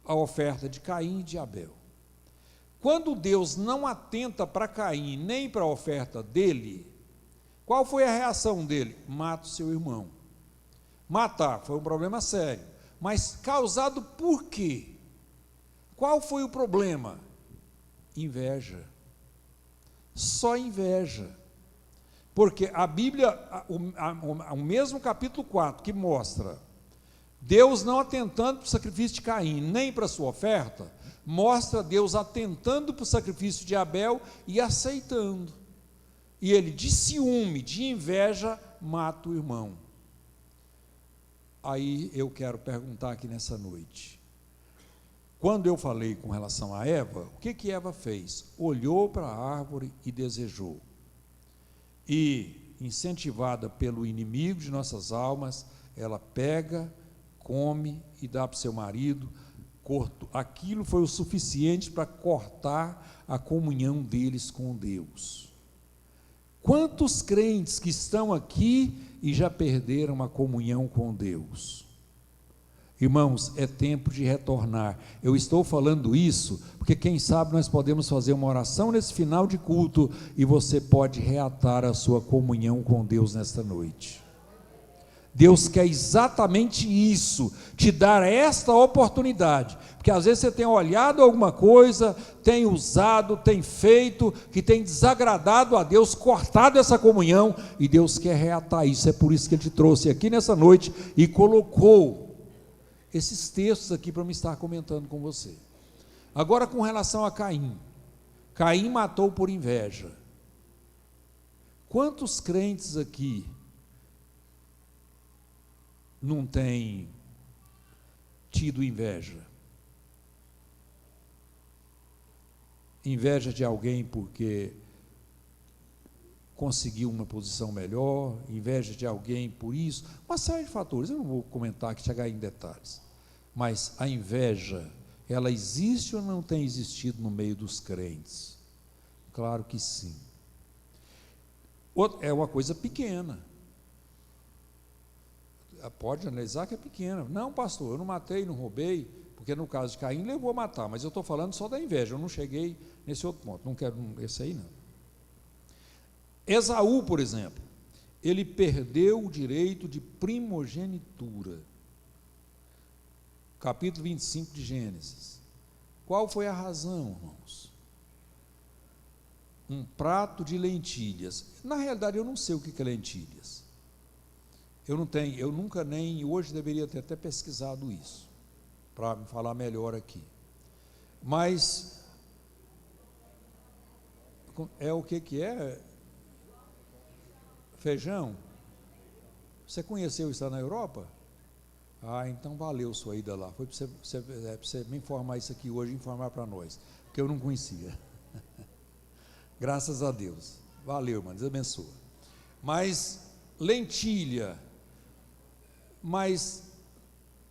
a oferta de Caim e de Abel. Quando Deus não atenta para Caim, nem para a oferta dele, qual foi a reação dele? Mata o seu irmão. Matar foi um problema sério, mas causado por quê? Qual foi o problema? Inveja. Só inveja. Porque a Bíblia, o mesmo capítulo 4, que mostra Deus não atentando para o sacrifício de Caim, nem para a sua oferta, mostra Deus atentando para o sacrifício de Abel e aceitando. E ele, de ciúme, de inveja, mata o irmão. Aí eu quero perguntar aqui nessa noite. Quando eu falei com relação a Eva, o que Eva fez? Olhou para a árvore e desejou. E, incentivada pelo inimigo de nossas almas, ela pega, come e dá para o seu marido. Aquilo foi o suficiente para cortar a comunhão deles com Deus. Quantos crentes que estão aqui e já perderam a comunhão com Deus? Irmãos, é tempo de retornar. Eu estou falando isso porque quem sabe nós podemos fazer uma oração nesse final de culto e você pode reatar a sua comunhão com Deus nesta noite. Deus quer exatamente isso, te dar esta oportunidade, porque às vezes você tem olhado alguma coisa, tem usado, tem feito, que tem desagradado a Deus, cortado essa comunhão, e Deus quer reatar isso. É por isso que Ele te trouxe aqui nessa noite e colocou esses textos aqui para me estar comentando com você. Agora, com relação a Caim. Caim matou por inveja. Quantos crentes aqui não têm tido inveja? Inveja de alguém porque conseguiu uma posição melhor, inveja de alguém por isso, uma série de fatores. Eu não vou comentar aqui, chegar em detalhes, mas a inveja, ela existe ou não tem existido no meio dos crentes? Claro que sim. É uma coisa pequena, pode analisar que é pequena. Não, pastor, eu não matei, não roubei, porque no caso de Caim levou a matar, mas eu estou falando só da inveja, eu não cheguei nesse outro ponto, não quero esse aí não. Esaú, por exemplo, ele perdeu o direito de primogenitura. Capítulo 25 de Gênesis. Qual foi a razão, irmãos? Um prato de lentilhas. Na realidade, eu não sei o que é lentilhas. Eu nunca nem, hoje deveria ter até pesquisado isso, para me falar melhor aqui. Mas, é o que é? Feijão? Você conheceu isso lá na Europa? Ah, então valeu sua ida lá. Foi para você me informar isso aqui hoje, informar para nós, porque eu não conhecia. Graças a Deus. Valeu, irmão, Deus abençoa. Mas, lentilha. Mas,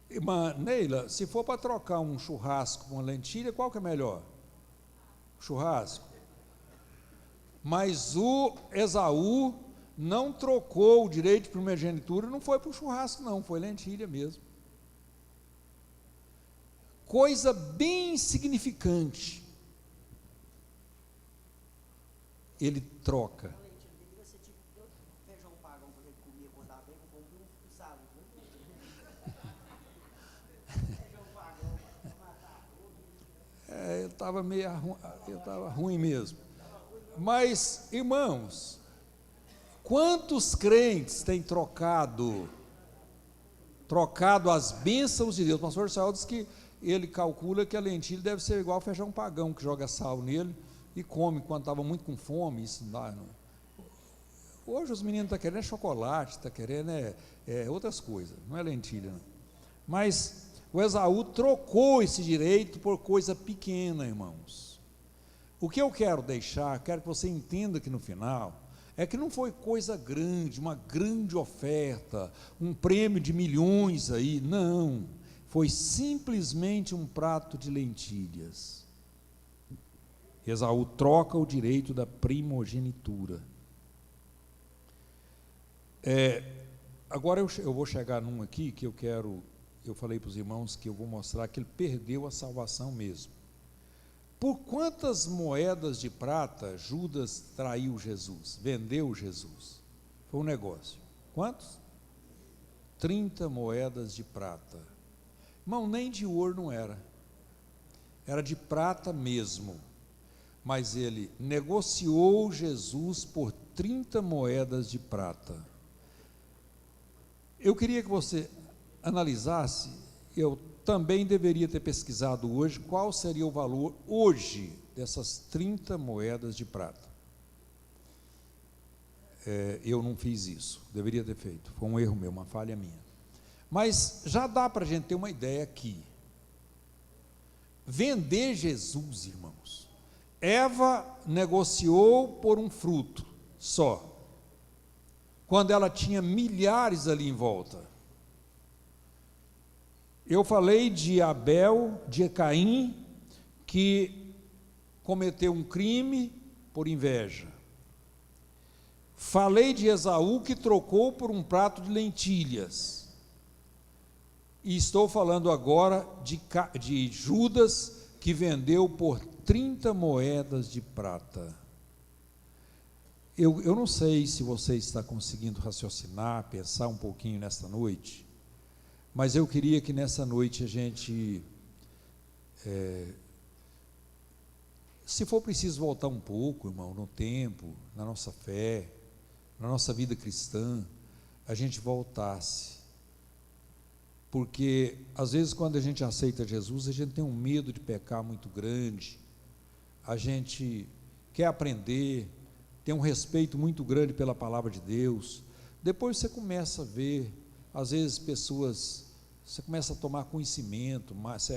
irmã Neila, se for para trocar um churrasco com uma lentilha, qual que é melhor? Churrasco. Mas o Esaú não trocou o direito de primogenitura, não foi para o churrasco não, foi lentilha mesmo. Coisa bem insignificante. Ele troca. Eu estava ruim mesmo. Mas, irmãos, quantos crentes têm trocado as bênçãos de Deus? O pastor Saul disse ele calcula que a lentilha deve ser igual ao feijão pagão, que joga sal nele e come quando estava muito com fome. Isso não dá, não. Hoje os meninos estão querendo chocolate, estão querendo outras coisas, não é lentilha, não. Mas o Esaú trocou esse direito por coisa pequena, irmãos. O que eu quero quero que você entenda que no final, é que não foi coisa grande, uma grande oferta, um prêmio de milhões aí, não. Foi simplesmente um prato de lentilhas. Esaú troca o direito da primogenitura. Agora eu vou chegar num aqui que eu falei para os irmãos que eu vou mostrar que ele perdeu a salvação mesmo. Por quantas moedas de prata Judas traiu Jesus, vendeu Jesus? Foi um negócio. Quantos? 30 moedas de prata. Irmão, nem de ouro não era. Era de prata mesmo. Mas ele negociou Jesus por 30 moedas de prata. Eu queria que você analisasse, eu também deveria ter pesquisado hoje, qual seria o valor hoje dessas 30 moedas de prata. Eu não fiz isso, deveria ter feito, foi um erro meu, uma falha minha. Mas já dá para a gente ter uma ideia aqui. Vender Jesus, irmãos. Eva negociou por um fruto só, quando ela tinha milhares ali em volta. Eu falei de Abel, de Caim, que cometeu um crime por inveja. Falei de Esaú, que trocou por um prato de lentilhas. E estou falando agora de Judas, que vendeu por 30 moedas de prata. Eu não sei se você está conseguindo raciocinar, pensar um pouquinho nesta noite, mas eu queria que nessa noite a gente, se for preciso voltar um pouco, irmão, no tempo, na nossa fé, na nossa vida cristã, a gente voltasse. Porque, às vezes, quando a gente aceita Jesus, a gente tem um medo de pecar muito grande, a gente quer aprender, tem um respeito muito grande pela palavra de Deus. Depois você começa a ver, às vezes, pessoas, você começa a tomar conhecimento,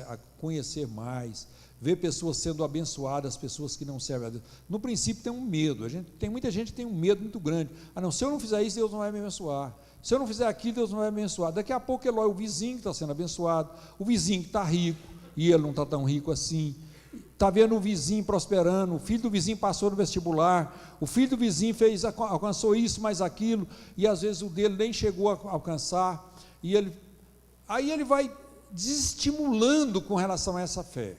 a conhecer mais, ver pessoas sendo abençoadas, pessoas que não servem a Deus. No princípio tem um medo, tem muita gente que tem um medo muito grande. Não, se eu não fizer isso, Deus não vai me abençoar. Se eu não fizer aquilo, Deus não vai me abençoar. Daqui a pouco Eloy, o vizinho que está sendo abençoado, o vizinho que está rico, e ele não está tão rico assim, está vendo o vizinho prosperando, o filho do vizinho passou no vestibular, o filho do vizinho alcançou isso, mais aquilo, e às vezes o dele nem chegou a alcançar, aí ele vai desestimulando com relação a essa fé.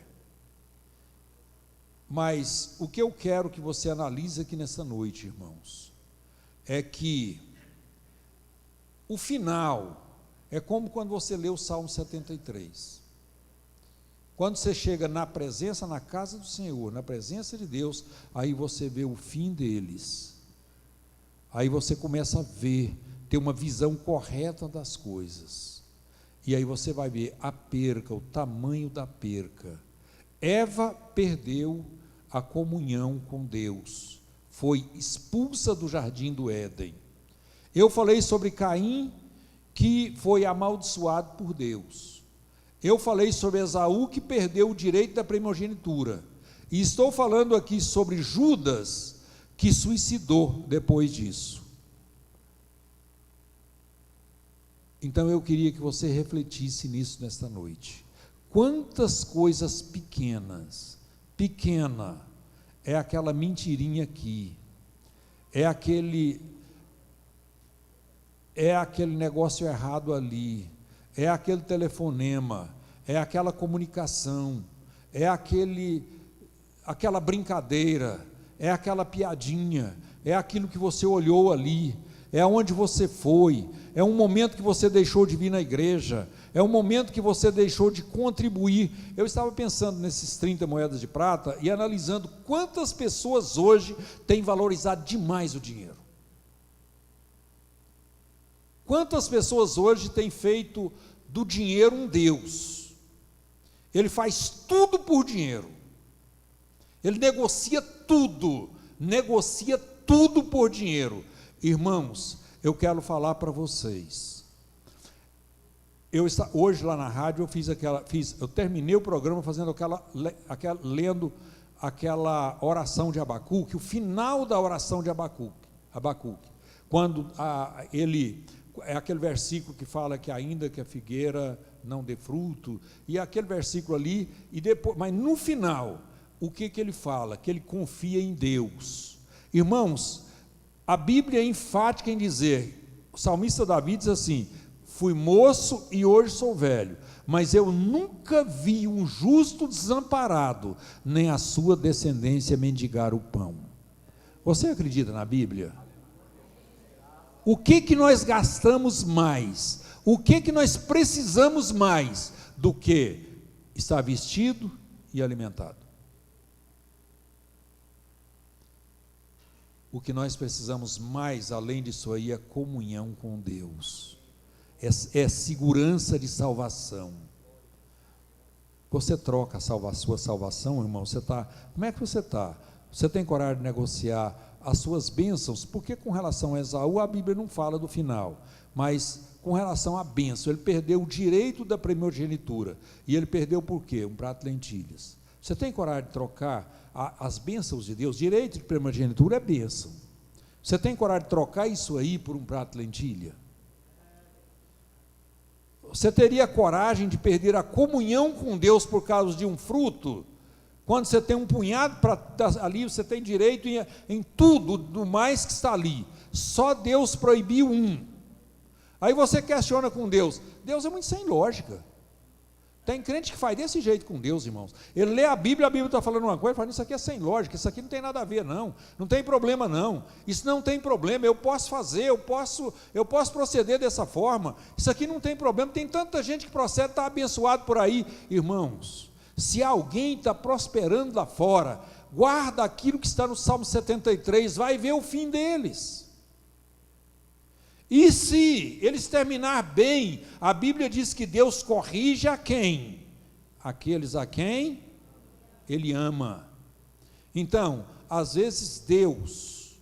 Mas o que eu quero que você analise aqui nessa noite, irmãos, é que o final é como quando você lê o Salmo 73. Quando você chega na presença, na casa do Senhor, na presença de Deus, aí você vê o fim deles. Aí você começa a ver, ter uma visão correta das coisas. E aí você vai ver a perca, o tamanho da perca. Eva perdeu a comunhão com Deus, foi expulsa do jardim do Éden. Eu falei sobre Caim, que foi amaldiçoado por Deus. Eu falei sobre Esaú, que perdeu o direito da primogenitura. E estou falando aqui sobre Judas, que suicidou depois disso. Então eu queria que você refletisse nisso nesta noite. Quantas coisas pequenas, pequena é aquela mentirinha aqui, é aquele negócio errado ali, é aquele telefonema, é aquela comunicação, é aquela brincadeira, é aquela piadinha, é aquilo que você olhou ali, é onde você foi, é um momento que você deixou de vir na igreja, é um momento que você deixou de contribuir. Eu estava pensando nesses 30 moedas de prata e analisando quantas pessoas hoje têm valorizado demais o dinheiro. Quantas pessoas hoje têm feito do dinheiro um Deus? Ele faz tudo por dinheiro. Ele negocia tudo por dinheiro. Irmãos, eu quero falar para vocês. Hoje lá na rádio eu terminei o programa fazendo lendo aquela oração de Abacuque, o final da oração de Abacuque, quando é aquele versículo que fala que ainda que a figueira não dê fruto, e aquele versículo ali, e depois, mas no final, o que ele fala? Que ele confia em Deus. Irmãos, a Bíblia é enfática em dizer, o salmista Davi diz assim: fui moço e hoje sou velho, mas eu nunca vi um justo desamparado, nem a sua descendência mendigar o pão. Você acredita na Bíblia? O que nós gastamos mais? O que nós precisamos mais do que estar vestido e alimentado? O que nós precisamos mais, além disso aí, é comunhão com Deus. É segurança de salvação. Você troca a sua salvação, irmão? Como é que você está? Você tem coragem de negociar as suas bênçãos? Porque com relação a Esaú, a Bíblia não fala do final, mas com relação à bênção, ele perdeu o direito da primogenitura. E ele perdeu por quê? Um prato de lentilhas. Você tem coragem de trocar as bênçãos de Deus? Direito de primogenitura é bênção. Você tem coragem de trocar isso aí por um prato de lentilha? Você teria coragem de perder a comunhão com Deus por causa de um fruto? Quando você tem um punhado ali, você tem direito em tudo do mais que está ali. Só Deus proibiu um. Aí você questiona com Deus. Deus é muito sem lógica. Tem crente que faz desse jeito com Deus, irmãos. Ele lê a Bíblia está falando uma coisa, ele fala: isso aqui é sem lógica, isso aqui não tem nada a ver, não tem problema não, isso não tem problema, eu posso fazer, eu posso proceder dessa forma, isso aqui não tem problema. Tem tanta gente que procede, está abençoado por aí. Irmãos, se alguém está prosperando lá fora, guarda aquilo que está no Salmo 73, vai ver o fim deles. E se eles terminar bem, a Bíblia diz que Deus corrige a quem? Aqueles a quem Ele ama. Então, às vezes Deus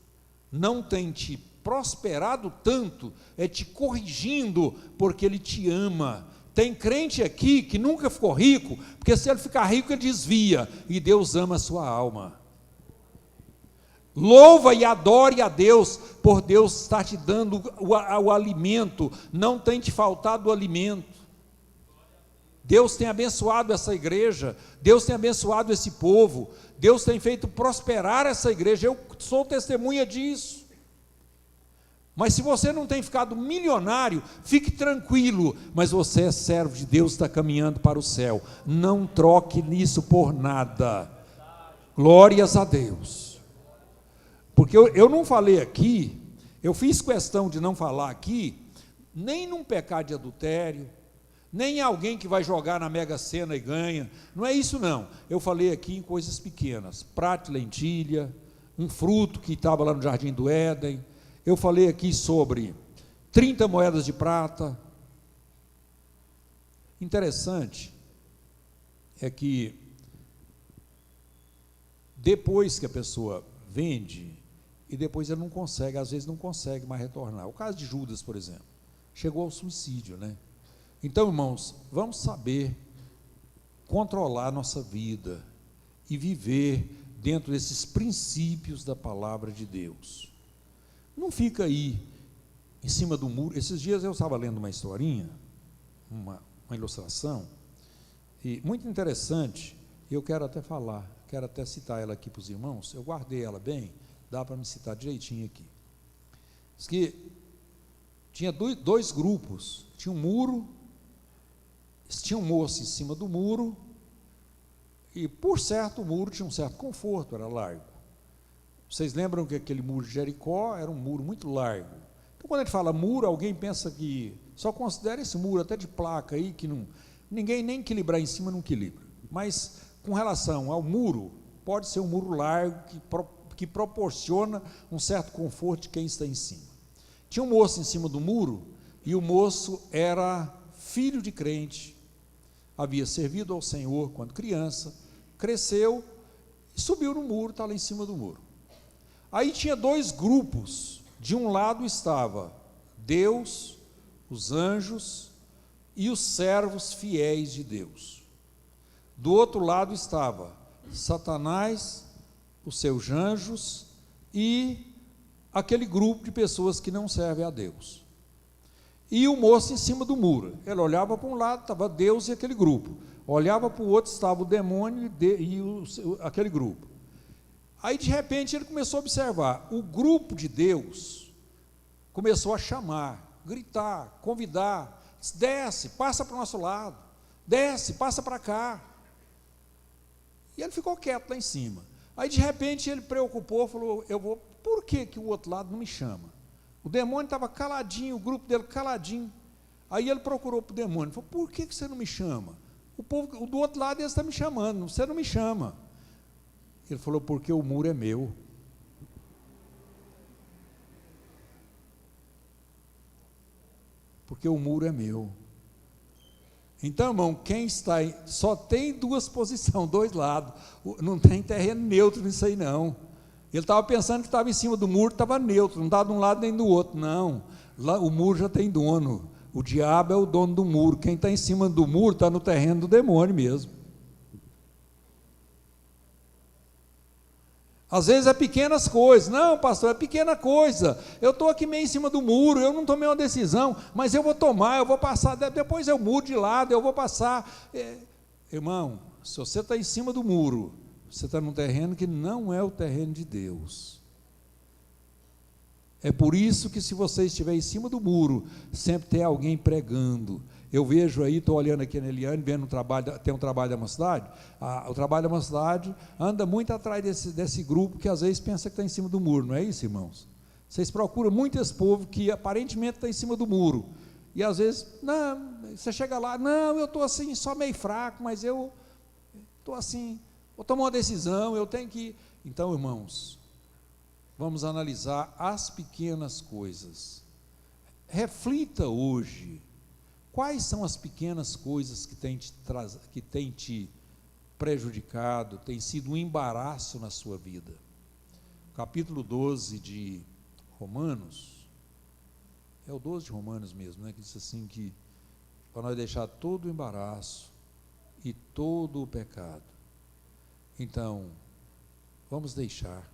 não tem te prosperado tanto, é te corrigindo, porque Ele te ama. Tem crente aqui que nunca ficou rico, porque se ele ficar rico ele desvia, e Deus ama a sua alma. Louva e adore a Deus, por Deus estar te dando o alimento, não tem te faltado o alimento. Deus tem abençoado essa igreja, Deus tem abençoado esse povo, Deus tem feito prosperar essa igreja, eu sou testemunha disso. Mas se você não tem ficado milionário, fique tranquilo, mas você é servo de Deus, está caminhando para o céu, não troque nisso por nada. Glórias a Deus. Porque eu não falei aqui, eu fiz questão de não falar aqui, nem num pecado de adultério, nem em alguém que vai jogar na Mega Sena e ganha, não é isso não. Eu falei aqui em coisas pequenas, prato de lentilha, um fruto que estava lá no Jardim do Éden. Eu falei aqui sobre 30 moedas de prata. Interessante é que depois que a pessoa vende, e depois ele não consegue, às vezes não consegue mais retornar. O caso de Judas, por exemplo, chegou ao suicídio, né? Então, irmãos, vamos saber controlar a nossa vida e viver dentro desses princípios da palavra de Deus. Não fica aí em cima do muro. Esses dias eu estava lendo uma historinha, uma ilustração, e muito interessante, e eu quero até citar ela aqui para os irmãos. Eu guardei ela bem, dá para me citar direitinho aqui. Diz que tinha dois grupos, tinha um muro, tinha um moço em cima do muro, e por certo o muro tinha um certo conforto, era largo. Vocês lembram que aquele muro de Jericó era um muro muito largo. Então, quando a gente fala muro, alguém pensa que só considera esse muro até de placa aí, que não, ninguém nem equilibrar em cima não equilibra. Mas com relação ao muro, pode ser um muro largo que proporciona um certo conforto de quem está em cima. Tinha um moço em cima do muro, e o moço era filho de crente. havia servido ao Senhor quando criança, cresceu e subiu no muro, está lá em cima do muro. Aí tinha dois grupos, de um lado estava Deus, os anjos e os servos fiéis de Deus. Do outro lado estava Satanás, os seus anjos e aquele grupo de pessoas que não servem a Deus. E o moço em cima do muro, ele olhava para um lado, estava Deus e aquele grupo, olhava para o outro, estava o demônio e aquele grupo. Aí de repente ele começou a observar, o grupo de Deus começou a chamar, gritar, convidar, desce, passa para o nosso lado, desce, passa para cá. E ele ficou quieto lá em cima. Aí de repente ele preocupou, falou, por que o outro lado não me chama? O demônio estava caladinho, o grupo dele caladinho. Aí ele procurou para o demônio, falou, por que você não me chama? O povo do outro lado está me chamando, você não me chama. Ele falou, porque o muro é meu. Porque o muro é meu. Então, irmão, quem está aí, só tem duas posições, dois lados, não tem terreno neutro nisso aí não. Ele estava pensando que estava em cima do muro, estava neutro, não estava de um lado nem do outro, não. Lá, o muro já tem dono, o diabo é o dono do muro, quem está em cima do muro está no terreno do demônio mesmo. Às vezes é pequenas coisas, não pastor, é pequena coisa, eu estou aqui meio em cima do muro, eu não tomei uma decisão, mas eu vou tomar, eu vou passar, depois eu mudo de lado, eu vou passar. Irmão, se você está em cima do muro, você está num terreno que não é o terreno de Deus. É por isso que se você estiver em cima do muro, sempre tem alguém pregando. Eu vejo aí, estou olhando aqui na Eliane, vendo tem um trabalho da mocidade, o trabalho da mocidade anda muito atrás desse grupo que às vezes pensa que está em cima do muro, não é isso, irmãos? Vocês procuram muito esse povo que aparentemente está em cima do muro, e às vezes, não, você chega lá, não, eu estou assim, só meio fraco, mas eu estou assim, vou tomar uma decisão, eu tenho que... Então, irmãos, vamos analisar as pequenas coisas. Reflita hoje, quais são as pequenas coisas que têm te prejudicado, tem sido um embaraço na sua vida? Capítulo 12 de Romanos, é o 12 de Romanos mesmo, né, que diz assim que para nós deixar todo o embaraço e todo o pecado. Então, vamos deixar.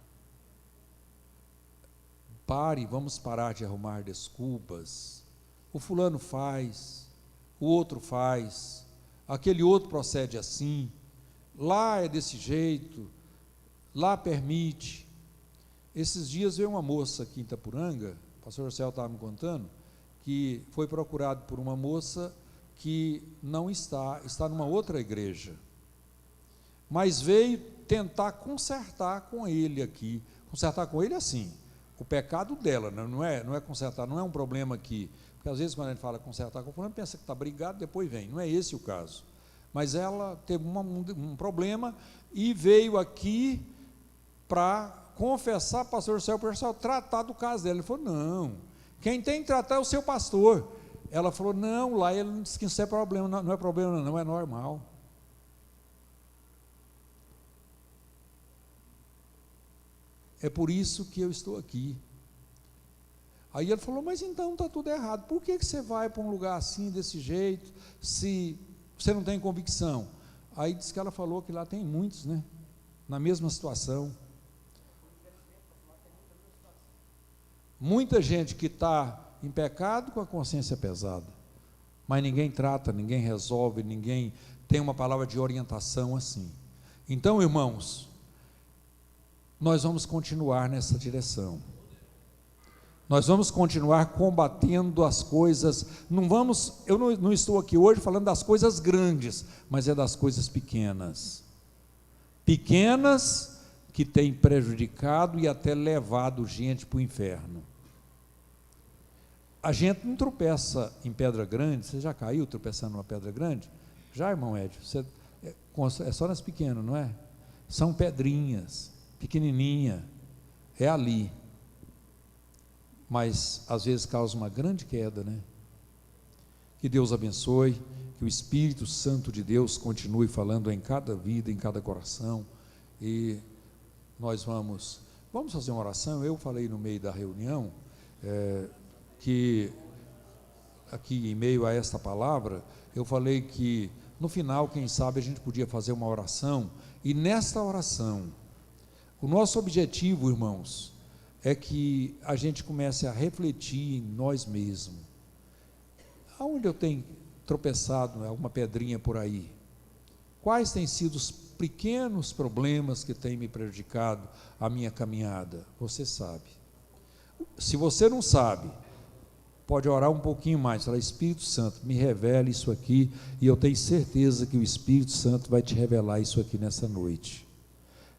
Vamos parar de arrumar desculpas. O fulano faz, o outro faz, aquele outro procede assim, lá é desse jeito, lá permite. Esses dias veio uma moça aqui em Itapuranga, o pastor Céu estava me contando, que foi procurado por uma moça que não está numa outra igreja, mas veio tentar consertar com ele aqui, consertar com ele assim, o pecado dela, não é consertar, não é um problema aqui, porque às vezes quando a gente fala consertar com o fulano, pensa que está brigado, depois vem, não é esse o caso, mas ela teve um problema e veio aqui para confessar, pastor Céu, tratar do caso dela. Ele falou, não, quem tem que tratar é o seu pastor. Ela falou, não, lá ele não disse que isso é problema, não é problema não, é normal. É por isso que eu estou aqui. Aí ele falou, mas então está tudo errado, por que você vai para um lugar assim, desse jeito, se você não tem convicção? Aí disse que ela falou que lá tem muitos, né, na mesma situação. Muita gente que está em pecado com a consciência pesada, mas ninguém trata, ninguém resolve, ninguém tem uma palavra de orientação assim. Então, irmãos, nós vamos continuar nessa direção. Nós vamos continuar combatendo as coisas, eu não estou aqui hoje falando das coisas grandes, mas é das coisas pequenas. Pequenas que têm prejudicado e até levado gente para o inferno. A gente não tropeça em pedra grande, você já caiu tropeçando numa pedra grande? Já, irmão Edio? É só nas pequenas, não é? São pedrinhas, pequenininha, é ali. Mas às vezes causa uma grande queda, né? Que Deus abençoe. que o Espírito Santo de Deus continue falando em cada vida, em cada coração, e nós vamos fazer uma oração. Eu falei no meio da reunião, que aqui em meio a esta palavra, eu falei que no final, quem sabe, a gente podia fazer uma oração, e nesta oração, o nosso objetivo, irmãos, é que a gente comece a refletir em nós mesmos. Aonde eu tenho tropeçado, alguma pedrinha por aí? Quais têm sido os pequenos problemas que têm me prejudicado a minha caminhada? Você sabe. Se você não sabe, pode orar um pouquinho mais, falar: Espírito Santo, me revele isso aqui, e eu tenho certeza que o Espírito Santo vai te revelar isso aqui nessa noite.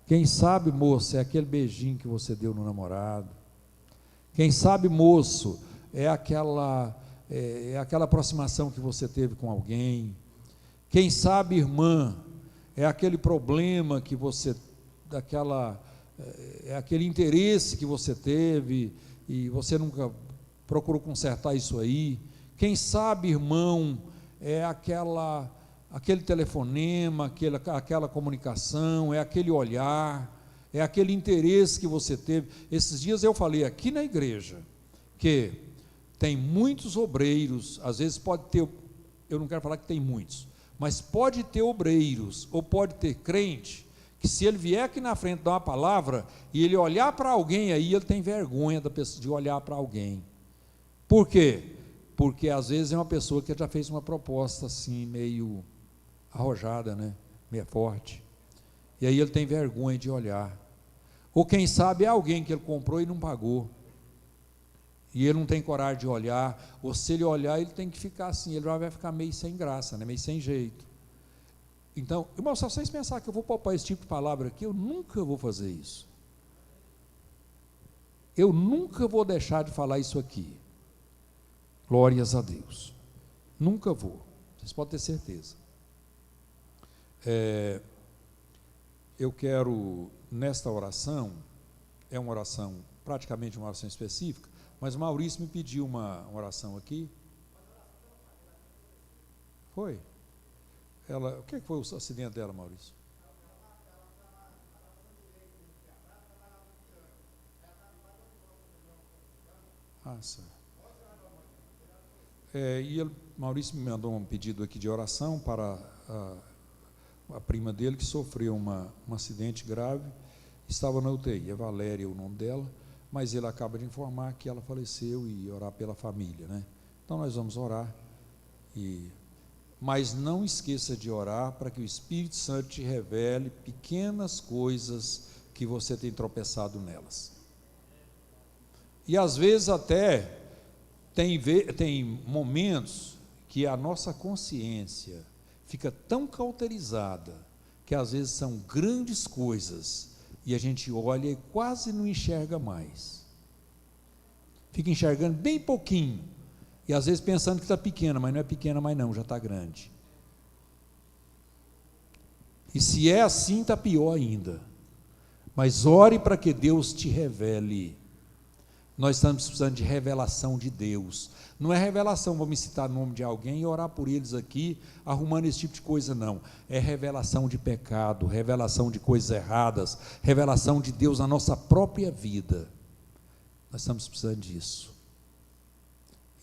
Quem sabe, moço, é aquele beijinho que você deu no namorado. Quem sabe, moço, é aquela aproximação que você teve com alguém. Quem sabe, irmã, é aquele problema que você, aquele interesse que você teve e você nunca procurou consertar isso aí. Quem sabe, irmão, é aquele telefonema, aquela comunicação, é aquele olhar, é aquele interesse que você teve. Esses dias eu falei aqui na igreja que tem muitos obreiros, às vezes pode ter, eu não quero falar que tem muitos, mas pode ter obreiros, ou pode ter crente, que se ele vier aqui na frente dar uma palavra, e ele olhar para alguém aí, ele tem vergonha de olhar para alguém. Por quê? Porque às vezes é uma pessoa que já fez uma proposta assim, meio arrojada, né? Meio forte, e aí ele tem vergonha de olhar. Ou quem sabe é alguém que ele comprou e não pagou, e ele não tem coragem de olhar, ou se ele olhar, ele tem que ficar assim, ele já vai ficar meio sem graça, né? Meio sem jeito. Então, irmãos, se vocês pensarem que eu vou poupar esse tipo de palavra aqui, eu nunca vou fazer isso. Eu nunca vou deixar de falar isso aqui. Glórias a Deus. Nunca vou. Vocês podem ter certeza. Eu quero, nesta oração, é uma oração, praticamente uma oração específica, mas o Maurício me pediu uma oração aqui. Foi? O que foi o acidente dela, Maurício? Certo. Maurício me mandou um pedido aqui de oração para a prima dele, que sofreu um acidente grave, estava na UTI, é Valéria o nome dela, mas ele acaba de informar que ela faleceu, e orar pela família, né? Então nós vamos orar, mas não esqueça de orar para que o Espírito Santo te revele pequenas coisas que você tem tropeçado nelas. E às vezes até tem momentos que a nossa consciência fica tão cauterizada, que às vezes são grandes coisas, e a gente olha e quase não enxerga mais. Fica enxergando bem pouquinho, e às vezes pensando que está pequena, mas não é pequena mais não, já está grande. E se é assim, está pior ainda. Mas ore para que Deus te revele. Nós estamos precisando de revelação de Deus. Não é revelação, vamos citar o nome de alguém e orar por eles aqui, arrumando esse tipo de coisa, não. É revelação de pecado, revelação de coisas erradas, revelação de Deus na nossa própria vida. Nós estamos precisando disso.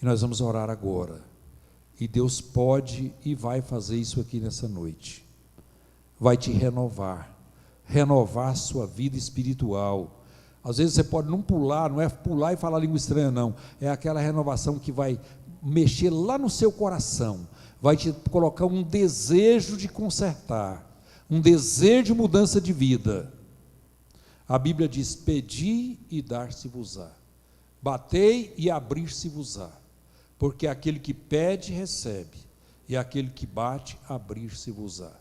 E nós vamos orar agora. E Deus pode e vai fazer isso aqui nessa noite. Vai te renovar a sua vida espiritual. Às vezes você pode não pular, não é pular e falar língua estranha, não. É aquela renovação que vai mexer lá no seu coração, vai te colocar um desejo de consertar, um desejo de mudança de vida. A Bíblia diz: pedi e dar-se-vos-á, batei e abrir-se-vos-á, porque aquele que pede, recebe, e aquele que bate, abrir-se-vos-á.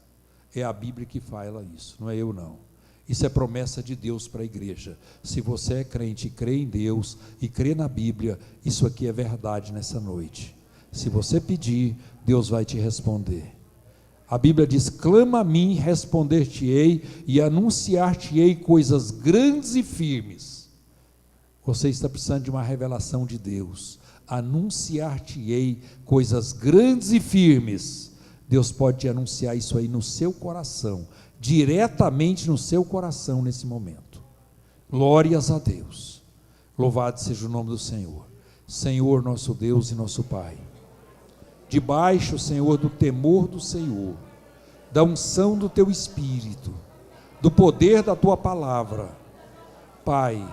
É a Bíblia que fala isso, não é eu não. Isso é promessa de Deus para a igreja. Se você é crente e crê em Deus e crê na Bíblia, isso aqui é verdade nessa noite. Se você pedir, Deus vai te responder. A Bíblia diz: clama a mim, responder-te-ei e anunciar-te-ei coisas grandes e firmes. Você está precisando de uma revelação de Deus. Anunciar-te-ei coisas grandes e firmes. Deus pode te anunciar isso aí no seu coração, diretamente no seu coração nesse momento. Glórias a Deus. Louvado seja o nome do Senhor. Senhor, nosso Deus e nosso Pai, debaixo, Senhor, do temor do Senhor, da unção do Teu Espírito, do poder da Tua palavra, Pai,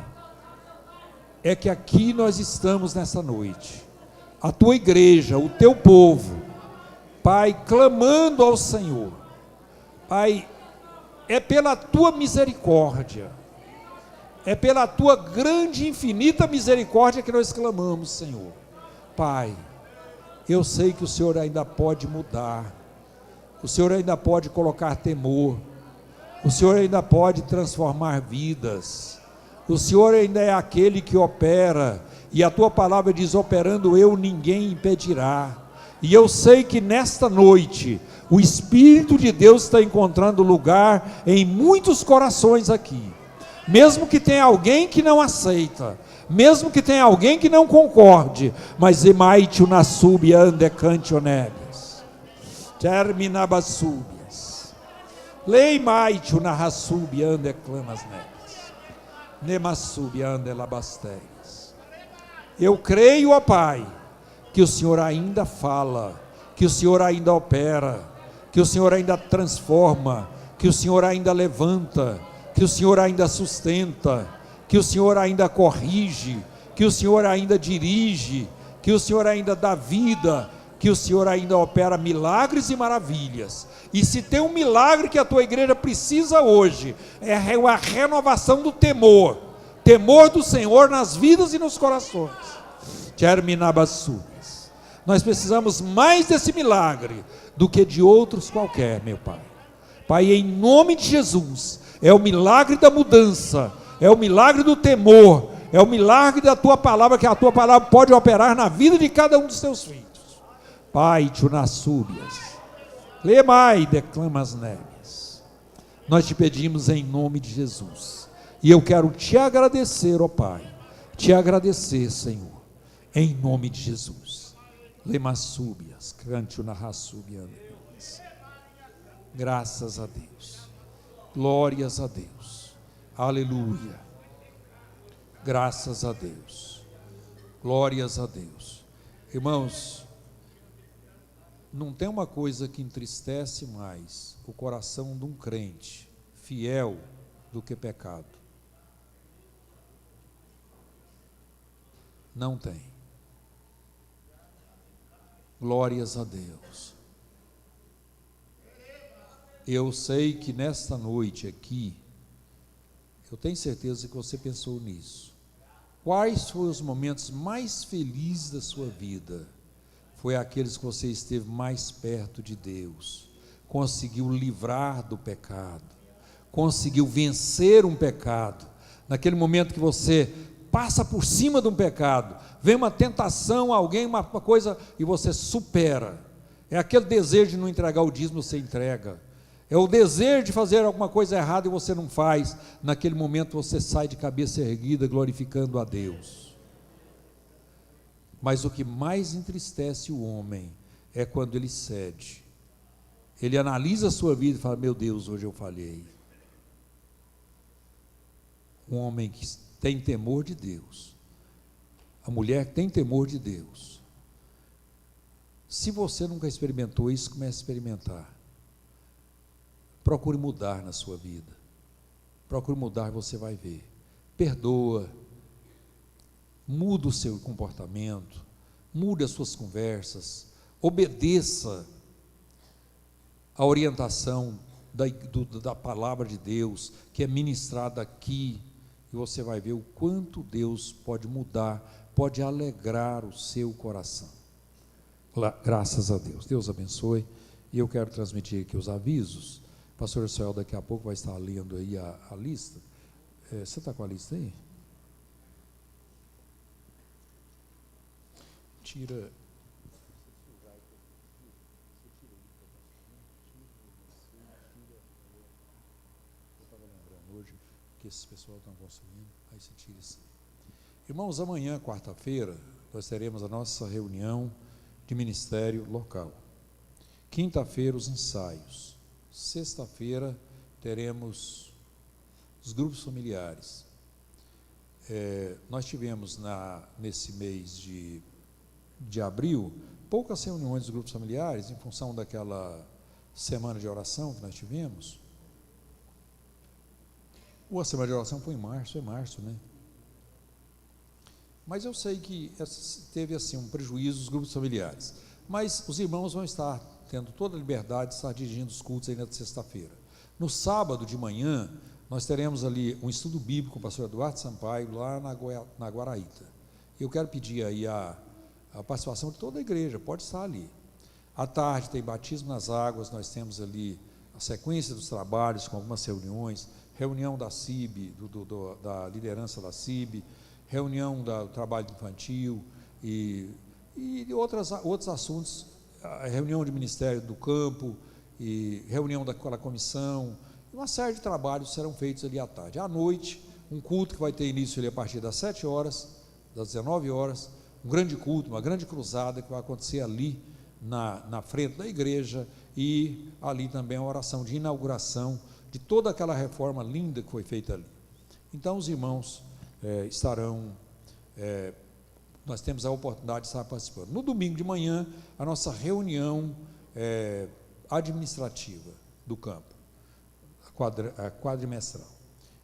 é que aqui nós estamos nessa noite, a Tua igreja, o Teu povo, Pai, clamando ao Senhor. Pai, é pela Tua misericórdia, é pela Tua grande e infinita misericórdia que nós clamamos, Senhor. Pai, eu sei que o Senhor ainda pode mudar, o Senhor ainda pode colocar temor, o Senhor ainda pode transformar vidas, o Senhor ainda é aquele que opera, e a Tua palavra diz: operando eu, ninguém impedirá. E eu sei que nesta noite, o Espírito de Deus está encontrando lugar em muitos corações aqui, mesmo que tenha alguém que não aceita, mesmo que tenha alguém que não concorde, mas emaite o nasub ande cantionebias, terminabasúbias, leimaite o narrasub ande clamas nebias, nemassub ande labasteias. Eu creio, ó Pai, que o Senhor ainda fala, que o Senhor ainda opera, que o Senhor ainda transforma, que o Senhor ainda levanta, que o Senhor ainda sustenta, que o Senhor ainda corrige, que o Senhor ainda dirige, que o Senhor ainda dá vida, que o Senhor ainda opera milagres e maravilhas. E se tem um milagre que a Tua igreja precisa hoje, é a renovação do temor do Senhor nas vidas e nos corações. Terminabassúbias. Nós precisamos mais desse milagre do que de outros qualquer, meu Pai. Pai, em nome de Jesus, é o milagre da mudança, é o milagre do temor, é o milagre da Tua palavra, que a Tua palavra pode operar na vida de cada um dos Teus filhos. Pai, Tchunassúbias, lemai, declama as nébias. Nós te pedimos em nome de Jesus, e eu quero te agradecer, ó Pai, te agradecer, Senhor, em nome de Jesus. Lemassúbias, cantionarrassúbias. Graças a Deus, glórias a Deus, aleluia, graças a Deus, glórias a Deus. Irmãos, não tem uma coisa que entristece mais o coração de um crente fiel do que pecado. Não tem. Glórias a Deus. Eu sei que nesta noite aqui, eu tenho certeza que você pensou nisso. Quais foram os momentos mais felizes da sua vida? Foi aqueles que você esteve mais perto de Deus, conseguiu livrar do pecado, conseguiu vencer um pecado. Naquele momento que você passa por cima de um pecado, vem uma tentação, alguém, uma coisa, e você supera. É aquele desejo de não entregar o dízimo, você entrega. É o desejo de fazer alguma coisa errada e você não faz. Naquele momento você sai de cabeça erguida, glorificando a Deus. Mas o que mais entristece o homem é quando ele cede. Ele analisa a sua vida e fala: meu Deus, hoje eu falhei. Um homem que tem temor de Deus, a mulher que tem temor de Deus. Se você nunca experimentou isso, comece a experimentar. Procure mudar na sua vida. Procure mudar, você vai ver. Perdoa. Muda o seu comportamento. Mude as suas conversas. Obedeça a orientação da palavra de Deus, que é ministrada aqui. E você vai ver o quanto Deus pode mudar, pode alegrar o seu coração. Graças a Deus. Deus abençoe. E eu quero transmitir aqui os avisos. Pastor Israel daqui a pouco vai estar lendo aí a lista. Você está com a lista aí? Tira. Eu estava lembrando hoje que esse pessoal está consumindo, aí você tira isso. Irmãos, amanhã, quarta-feira, nós teremos a nossa reunião de ministério local. Quinta-feira, os ensaios. Sexta-feira, teremos os grupos familiares. Nós tivemos nesse mês de abril poucas reuniões dos grupos familiares em função daquela semana de oração que nós tivemos. A semana de oração foi em março, né? Mas eu sei que teve assim um prejuízo dos grupos familiares. Mas os irmãos vão estar tendo toda a liberdade de estar dirigindo os cultos ainda de sexta-feira. No sábado de manhã, nós teremos ali um estudo bíblico com o pastor Eduardo Sampaio, lá na Guaraíta. Eu quero pedir aí a participação de toda a igreja, pode estar ali. À tarde tem batismo nas águas, nós temos ali a sequência dos trabalhos com algumas reuniões, reunião da CIB, da liderança da CIB, reunião do trabalho infantil e outros assuntos, a reunião de Ministério do Campo e reunião daquela comissão, uma série de trabalhos serão feitos ali à tarde. À noite, um culto que vai ter início ali a partir das 7 horas, das 19 horas, um grande culto, uma grande cruzada que vai acontecer ali na frente da igreja, e ali também a oração de inauguração de toda aquela reforma linda que foi feita ali. Então os irmãos estarão, nós temos a oportunidade de estar participando. No domingo de manhã, a nossa reunião administrativa do campo, a quadrimestral.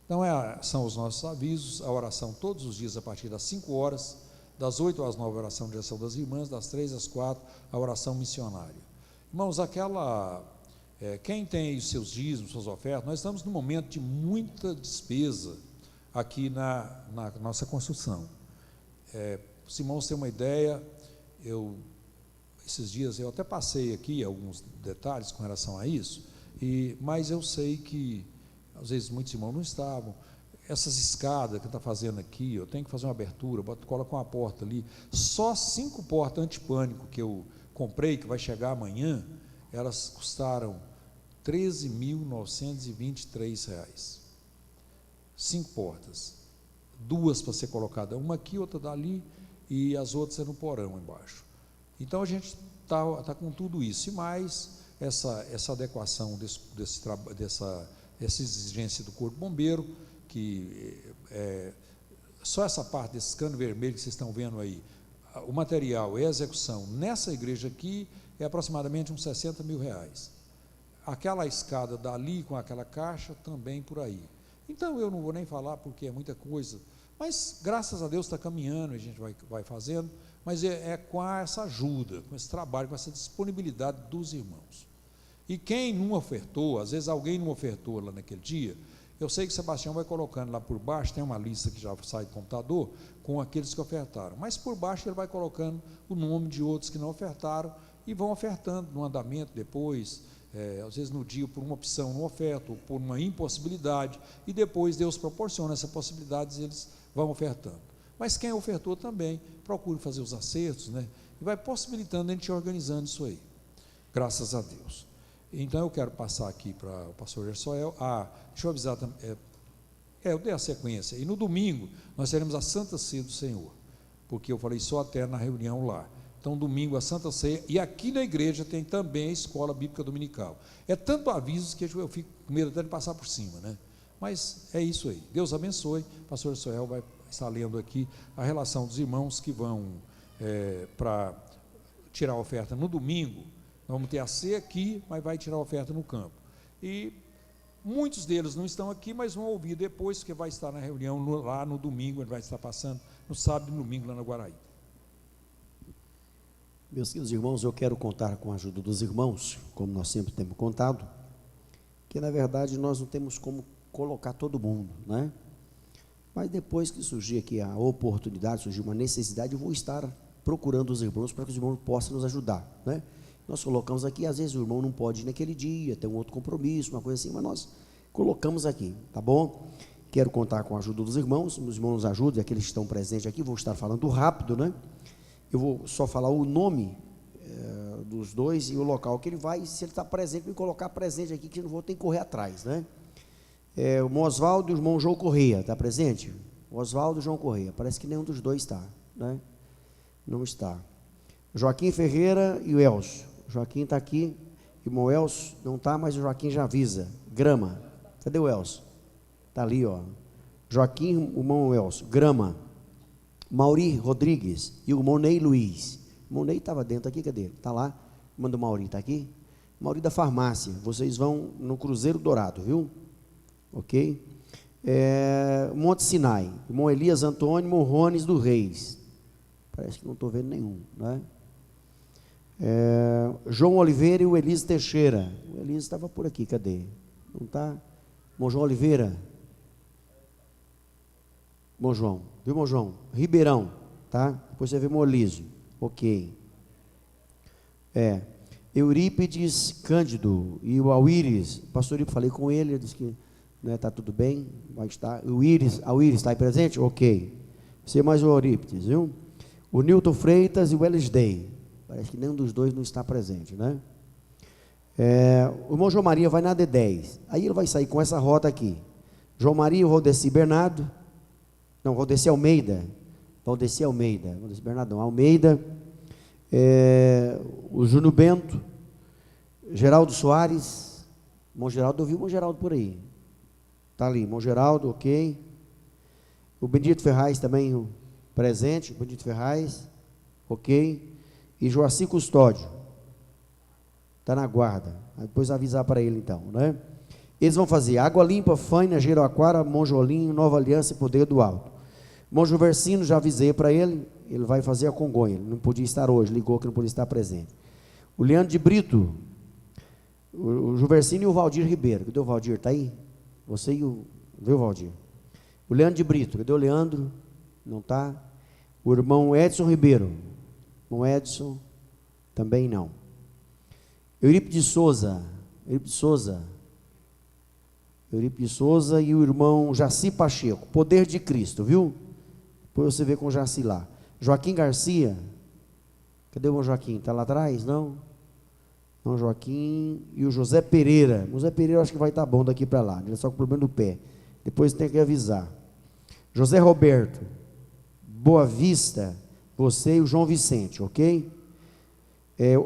Então são os nossos avisos, a oração todos os dias a partir das 5 horas, das 8 às 9 a oração de direção das irmãs, das 3 às 4 a oração missionária. Irmãos, quem tem os seus dízimos, suas ofertas, nós estamos num momento de muita despesa aqui na nossa construção. Os irmãos têm uma ideia, esses dias eu até passei aqui alguns detalhes com relação a isso, mas eu sei que às vezes muitos irmãos não estavam. Essas escadas que está fazendo aqui, eu tenho que fazer uma abertura, coloca uma porta ali, só 5 portas antipânico que eu comprei, que vai chegar amanhã, elas custaram R$ 13.923. 5 portas, 2 para ser colocada, uma aqui, outra dali, e as outras no porão embaixo. Então a gente está com tudo isso, e mais essa adequação dessa exigência do Corpo Bombeiro, que só essa parte desse cano vermelho que vocês estão vendo aí, o material e a execução nessa igreja aqui é aproximadamente uns R$60 mil. Aquela escada dali com aquela caixa também por aí. Então eu não vou nem falar porque é muita coisa, mas graças a Deus está caminhando, a gente vai fazendo, mas com essa ajuda, com esse trabalho, com essa disponibilidade dos irmãos. E quem não ofertou, às vezes alguém não ofertou lá naquele dia, eu sei que o Sebastião vai colocando lá por baixo, tem uma lista que já sai do computador, com aqueles que ofertaram, mas por baixo ele vai colocando o nome de outros que não ofertaram, e vão ofertando no andamento depois, às vezes no dia por uma opção não oferta, ou por uma impossibilidade, e depois Deus proporciona essa possibilidade e eles vão ofertando. Mas quem ofertou também, procure fazer os acertos, né? E vai possibilitando a gente organizando isso aí, graças a Deus. Então eu quero passar aqui para o pastor Gersoel. Deixa eu avisar também, eu dei a sequência, e no domingo nós teremos a Santa Ceia do Senhor, porque eu falei só até na reunião lá. Então domingo a Santa Ceia, e aqui na igreja tem também a Escola Bíblica Dominical. É tanto aviso que eu fico com medo até de passar por cima, né? Mas é isso aí, Deus abençoe. O pastor Gersoel vai estar lendo aqui a relação dos irmãos que vão para tirar a oferta no domingo. Vamos ter a ceia aqui, mas vai tirar a oferta no campo. E muitos deles não estão aqui, mas vão ouvir depois, porque vai estar na reunião lá no domingo, ele vai estar passando no sábado e no domingo lá na Guaraíta. Meus queridos irmãos, eu quero contar com a ajuda dos irmãos, como nós sempre temos contado, que na verdade nós não temos como colocar todo mundo, né? Mas depois que surgir aqui a oportunidade, surgir uma necessidade, eu vou estar procurando os irmãos para que os irmãos possam nos ajudar, né? Nós colocamos aqui, às vezes o irmão não pode ir naquele dia, tem um outro compromisso, uma coisa assim, mas nós colocamos aqui, tá bom? Quero contar com a ajuda dos irmãos, os irmãos nos ajudem, aqueles que estão presentes aqui, vou estar falando rápido, né? Eu vou só falar o nome dos dois e o local que ele vai, se ele está presente, me colocar presente aqui, que eu não vou ter que correr atrás, né? O irmão Oswaldo e o irmão João Correia, está presente? O Oswaldo e o João Correia, parece que nenhum dos dois está, né? Não está. Joaquim Ferreira e o Elcio. Joaquim está aqui. Irmão Elcio não está, mas o Joaquim já avisa. Grama. Cadê o Elcio? Está ali, ó. Joaquim, o irmão Elcio. Grama. Mauri Rodrigues e o irmão Ney Luiz. O irmão Ney estava dentro aqui, cadê? Está lá. Manda o Mauri, está aqui? Mauri da farmácia. Vocês vão no Cruzeiro Dourado, viu? Ok? Monte Sinai. Irmão Elias Antônio, irmão Rones do Reis. Parece que não estou vendo nenhum, né? João Oliveira e o Elise Teixeira. O Elise estava por aqui, cadê? Não está? Irmão João Oliveira. Irmão João, viu, irmão João? Ribeirão, tá? Depois você vê irmão Elísio. Ok. Eurípides Cândido e o Auíris. Pastor Ipo, falei com ele, ele disse que está tudo bem, vai estar. O Auíris está aí presente? Ok. Você mais o Eurípides, viu? O Nilton Freitas e o Elisdei. Parece que nenhum dos dois não está presente, né? O irmão João Maria vai na D10. Aí ele vai sair com essa rota aqui. João Maria, o Valdeci Bernardo. Não, Valdeci Almeida. Valdeci Bernardão. Almeida. O Júnior Bento. Geraldo Soares. Irmão Geraldo, eu vi o irmão Geraldo por aí. Está ali, irmão Geraldo, ok. O Benedito Ferraz também presente. Benedito Ferraz, ok. E Joaci Custódio, está na guarda, depois avisar para ele então, né? Eles vão fazer Água Limpa, Faina, Jericoacoara, Monjolinho, Nova Aliança e Poder do Alto. Monjo Versino, já avisei para ele, ele vai fazer a Congonha, ele não podia estar hoje, ligou que não podia estar presente. O Leandro de Brito, o Juversino e o Valdir Ribeiro, cadê o Valdir, está aí? Você e o, viu, Valdir? O Leandro de Brito, cadê o Leandro? Não está? O irmão Edson Ribeiro, irmão Edson, também não. Eurípides Souza e o irmão Jaci Pacheco, Poder de Cristo, viu? Depois você vê com o Jaci lá. Joaquim Garcia, cadê o irmão Joaquim? Está lá atrás? Não? Não, Joaquim. E o José Pereira. José Pereira eu acho que vai estar bom daqui para lá, ele é só com problema do pé. Depois tem que avisar. José Roberto, Boa Vista, você e o João Vicente, ok?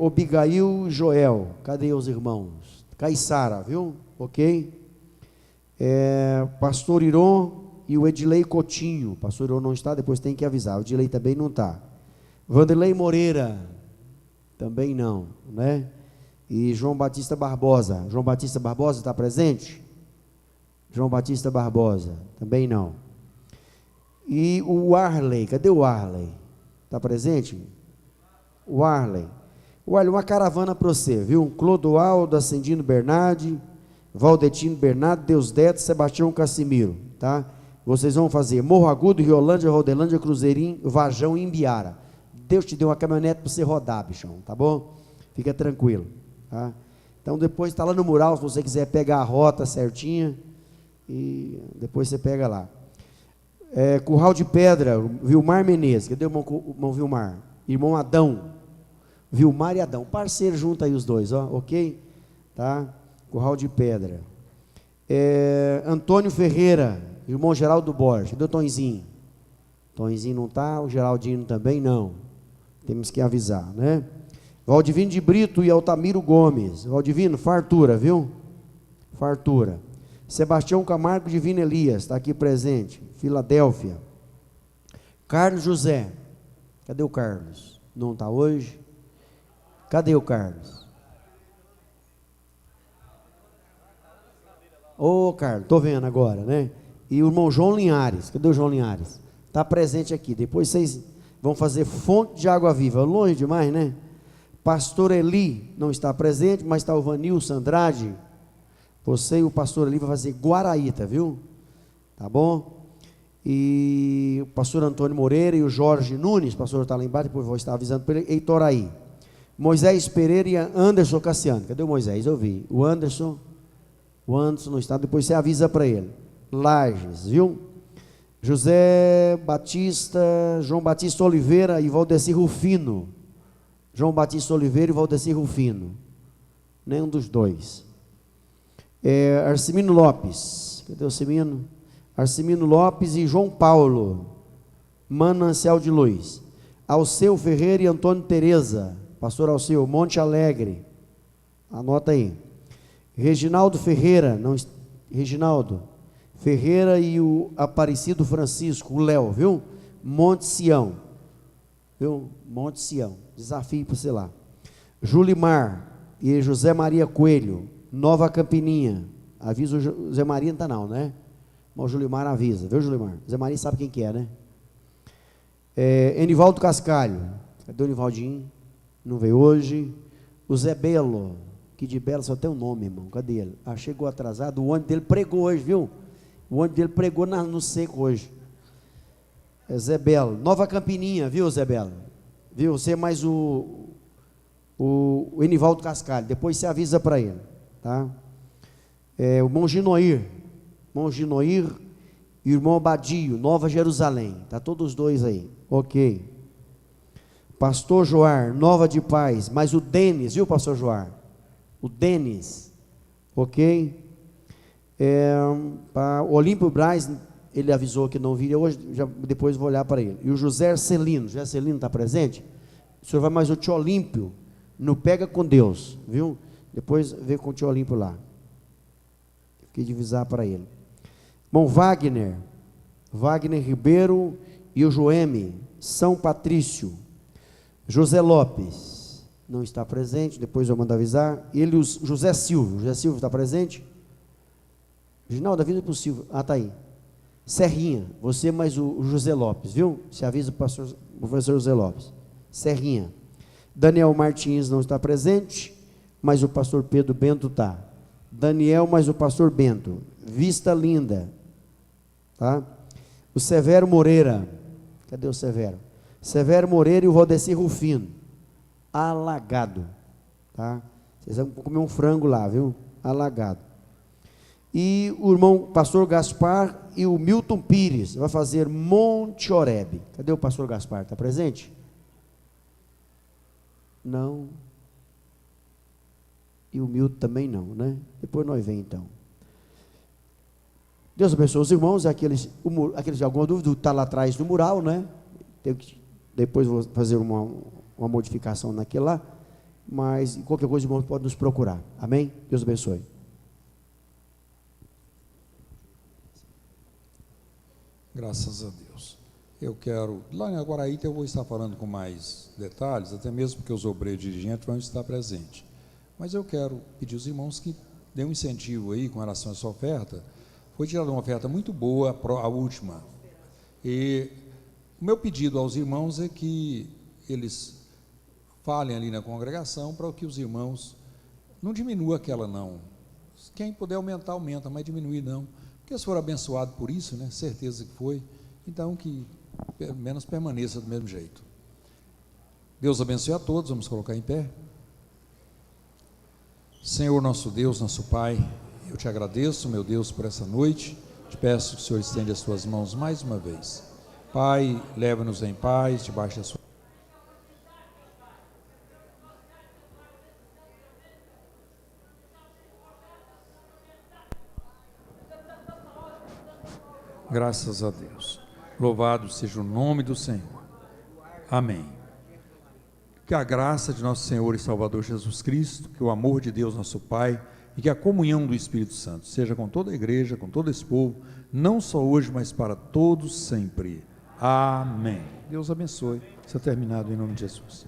Abigail e Joel, cadê os irmãos? Caissara, viu? Ok? Pastor Iron e o Edilei Coutinho. Pastor Iron não está, depois tem que avisar. O Edilei também não está. Vanderlei Moreira, também não, né? E João Batista Barbosa. João Batista Barbosa está presente? João Batista Barbosa, também não. E o Arley, cadê o Arley? Está presente? O Arley. Olha, uma caravana para você, viu? Clodoaldo, Ascendino Bernardi, Valdetino Bernardo, Deusdete, Sebastião Cassimiro, tá? Vocês vão fazer Morro Agudo, Riolândia, Rodelândia, Cruzeirinho, Vajão e Imbiara. Deus te deu uma caminhonete para você rodar, bichão, tá bom? Fica tranquilo, tá? Então depois está lá no mural, se você quiser pegar a rota certinha, e depois você pega lá. Curral de Pedra, Vilmar Menezes, cadê o irmão Vilmar? Irmão Adão, Vilmar e Adão, parceiro, junta aí os dois, ó, ok? Tá? Curral de Pedra. Antônio Ferreira, irmão Geraldo Borges, cadê o Tonzinho? Tonzinho não está, o Geraldinho também não, temos que avisar, né? Valdivino de Brito e Altamiro Gomes, Valdivino, fartura, viu? Fartura. Sebastião Camargo, Divino Elias, está aqui presente, Filadélfia. Carlos José, cadê o Carlos? Não está hoje? Cadê o Carlos? Ô, Carlos, estou vendo agora, né? E o irmão João Linhares, cadê o João Linhares? Está presente aqui, depois vocês vão fazer Fonte de Água Viva, longe demais, né? Pastor Eli não está presente, mas está o Vanilson Andrade. Você e o pastor Eli vão fazer Guaraíta, viu? Tá bom? E o pastor Antônio Moreira e o Jorge Nunes, o pastor está lá embaixo, depois vou estar avisando para ele, Heitoraí. Moisés Pereira e Anderson Cassiano, cadê o Moisés? Eu vi, o Anderson não está, depois você avisa para ele. Lages, viu? José Batista, João Batista Oliveira e Valdeci Rufino. João Batista Oliveira e Valdeci Rufino, nenhum dos dois. Arcimino Lopes, cadê o Arcimino? Arcimino Lopes e João Paulo, Manancial de Luz. Alceu Ferreira e Antônio Tereza, pastor Alceu, Monte Alegre. Anota aí. Reginaldo Ferreira, não, Reginaldo Ferreira e o Aparecido Francisco, o Léo, viu? Monte Sião, viu? Monte Sião, desafio para você lá. Julimar e José Maria Coelho, Nova Campininha. Avisa o José Maria, não está não, né? Mas o Julimar avisa, viu, Julimar? José Maria sabe quem que é, né? Enivaldo Cascalho, cadê o Enivaldinho? Não veio hoje. O Zé Belo, que de Belo só tem um nome, irmão, cadê ele? Ah, chegou atrasado, o ônibus dele pregou hoje, viu? O ônibus dele pregou no seco hoje. Zé Belo, Nova Campininha, viu, Zé Belo? Viu, você mais o Enivaldo Cascalho, depois você avisa para ele, tá? O Monginoir e o irmão Badio, Nova Jerusalém, tá todos os dois aí, ok. Pastor Joar, Nova de Paz, mas o Denis, viu, pastor Joar? O Denis, ok. O Olímpio Braz, ele avisou que não viria hoje, depois vou olhar para ele. E o José Celino está presente? O senhor vai mais o tio Olímpio, não pega com Deus, viu? Depois vê com o tio Olímpio lá. Fiquei de avisar para ele. Bom, Wagner Ribeiro e o Joeme, São Patrício, José Lopes, não está presente, depois eu mando avisar. Ele, o José Silvio está presente? Ginaldo, avisa para o Silvio. Ah, está aí. Serrinha, você mais o José Lopes, viu? Se avisa para o professor José Lopes. Serrinha. Daniel Martins não está presente, mas o pastor Pedro Bento está. Daniel mais o pastor Bento. Vista Linda, tá? O Severo Moreira, cadê o Severo? Severo Moreira e o Rodeci Rufino, alagado, tá? Vocês vão comer um frango lá, viu? Alagado. E o irmão pastor Gaspar e o Milton Pires vai fazer Monte Oreb. Cadê o pastor Gaspar? Está presente? Não. E o Milton também não, né? Depois nós vem então. Deus abençoe os irmãos, aqueles de alguma dúvida, está lá atrás do mural, né? Depois vou fazer uma modificação naquele lá, mas qualquer coisa, irmãos, pode nos procurar. Amém? Deus abençoe. Graças a Deus. Eu quero, lá em Aguaraí eu vou estar falando com mais detalhes, até mesmo porque os obreiros dirigentes vão estar presentes. Mas eu quero pedir aos irmãos que dêem um incentivo aí com relação a essa oferta. Foi tirada uma oferta muito boa, a última. E o meu pedido aos irmãos é que eles falem ali na congregação para que os irmãos não diminuam aquela não. Quem puder aumentar, aumenta, mas diminuir não. Porque eles foram abençoados por isso, né? Certeza que foi. Então que pelo menos permaneça do mesmo jeito. Deus abençoe a todos, vamos colocar em pé. Senhor nosso Deus, nosso Pai, eu te agradeço, meu Deus, por essa noite. Te peço que o Senhor estenda as suas mãos mais uma vez. Pai, leva-nos em paz, debaixo da sua... Graças a Deus. Louvado seja o nome do Senhor. Amém. Que a graça de nosso Senhor e Salvador Jesus Cristo, que o amor de Deus nosso Pai e que a comunhão do Espírito Santo seja com toda a igreja, com todo esse povo, não só hoje, mas para todos sempre. Amém. Deus abençoe. Isso é terminado em nome de Jesus.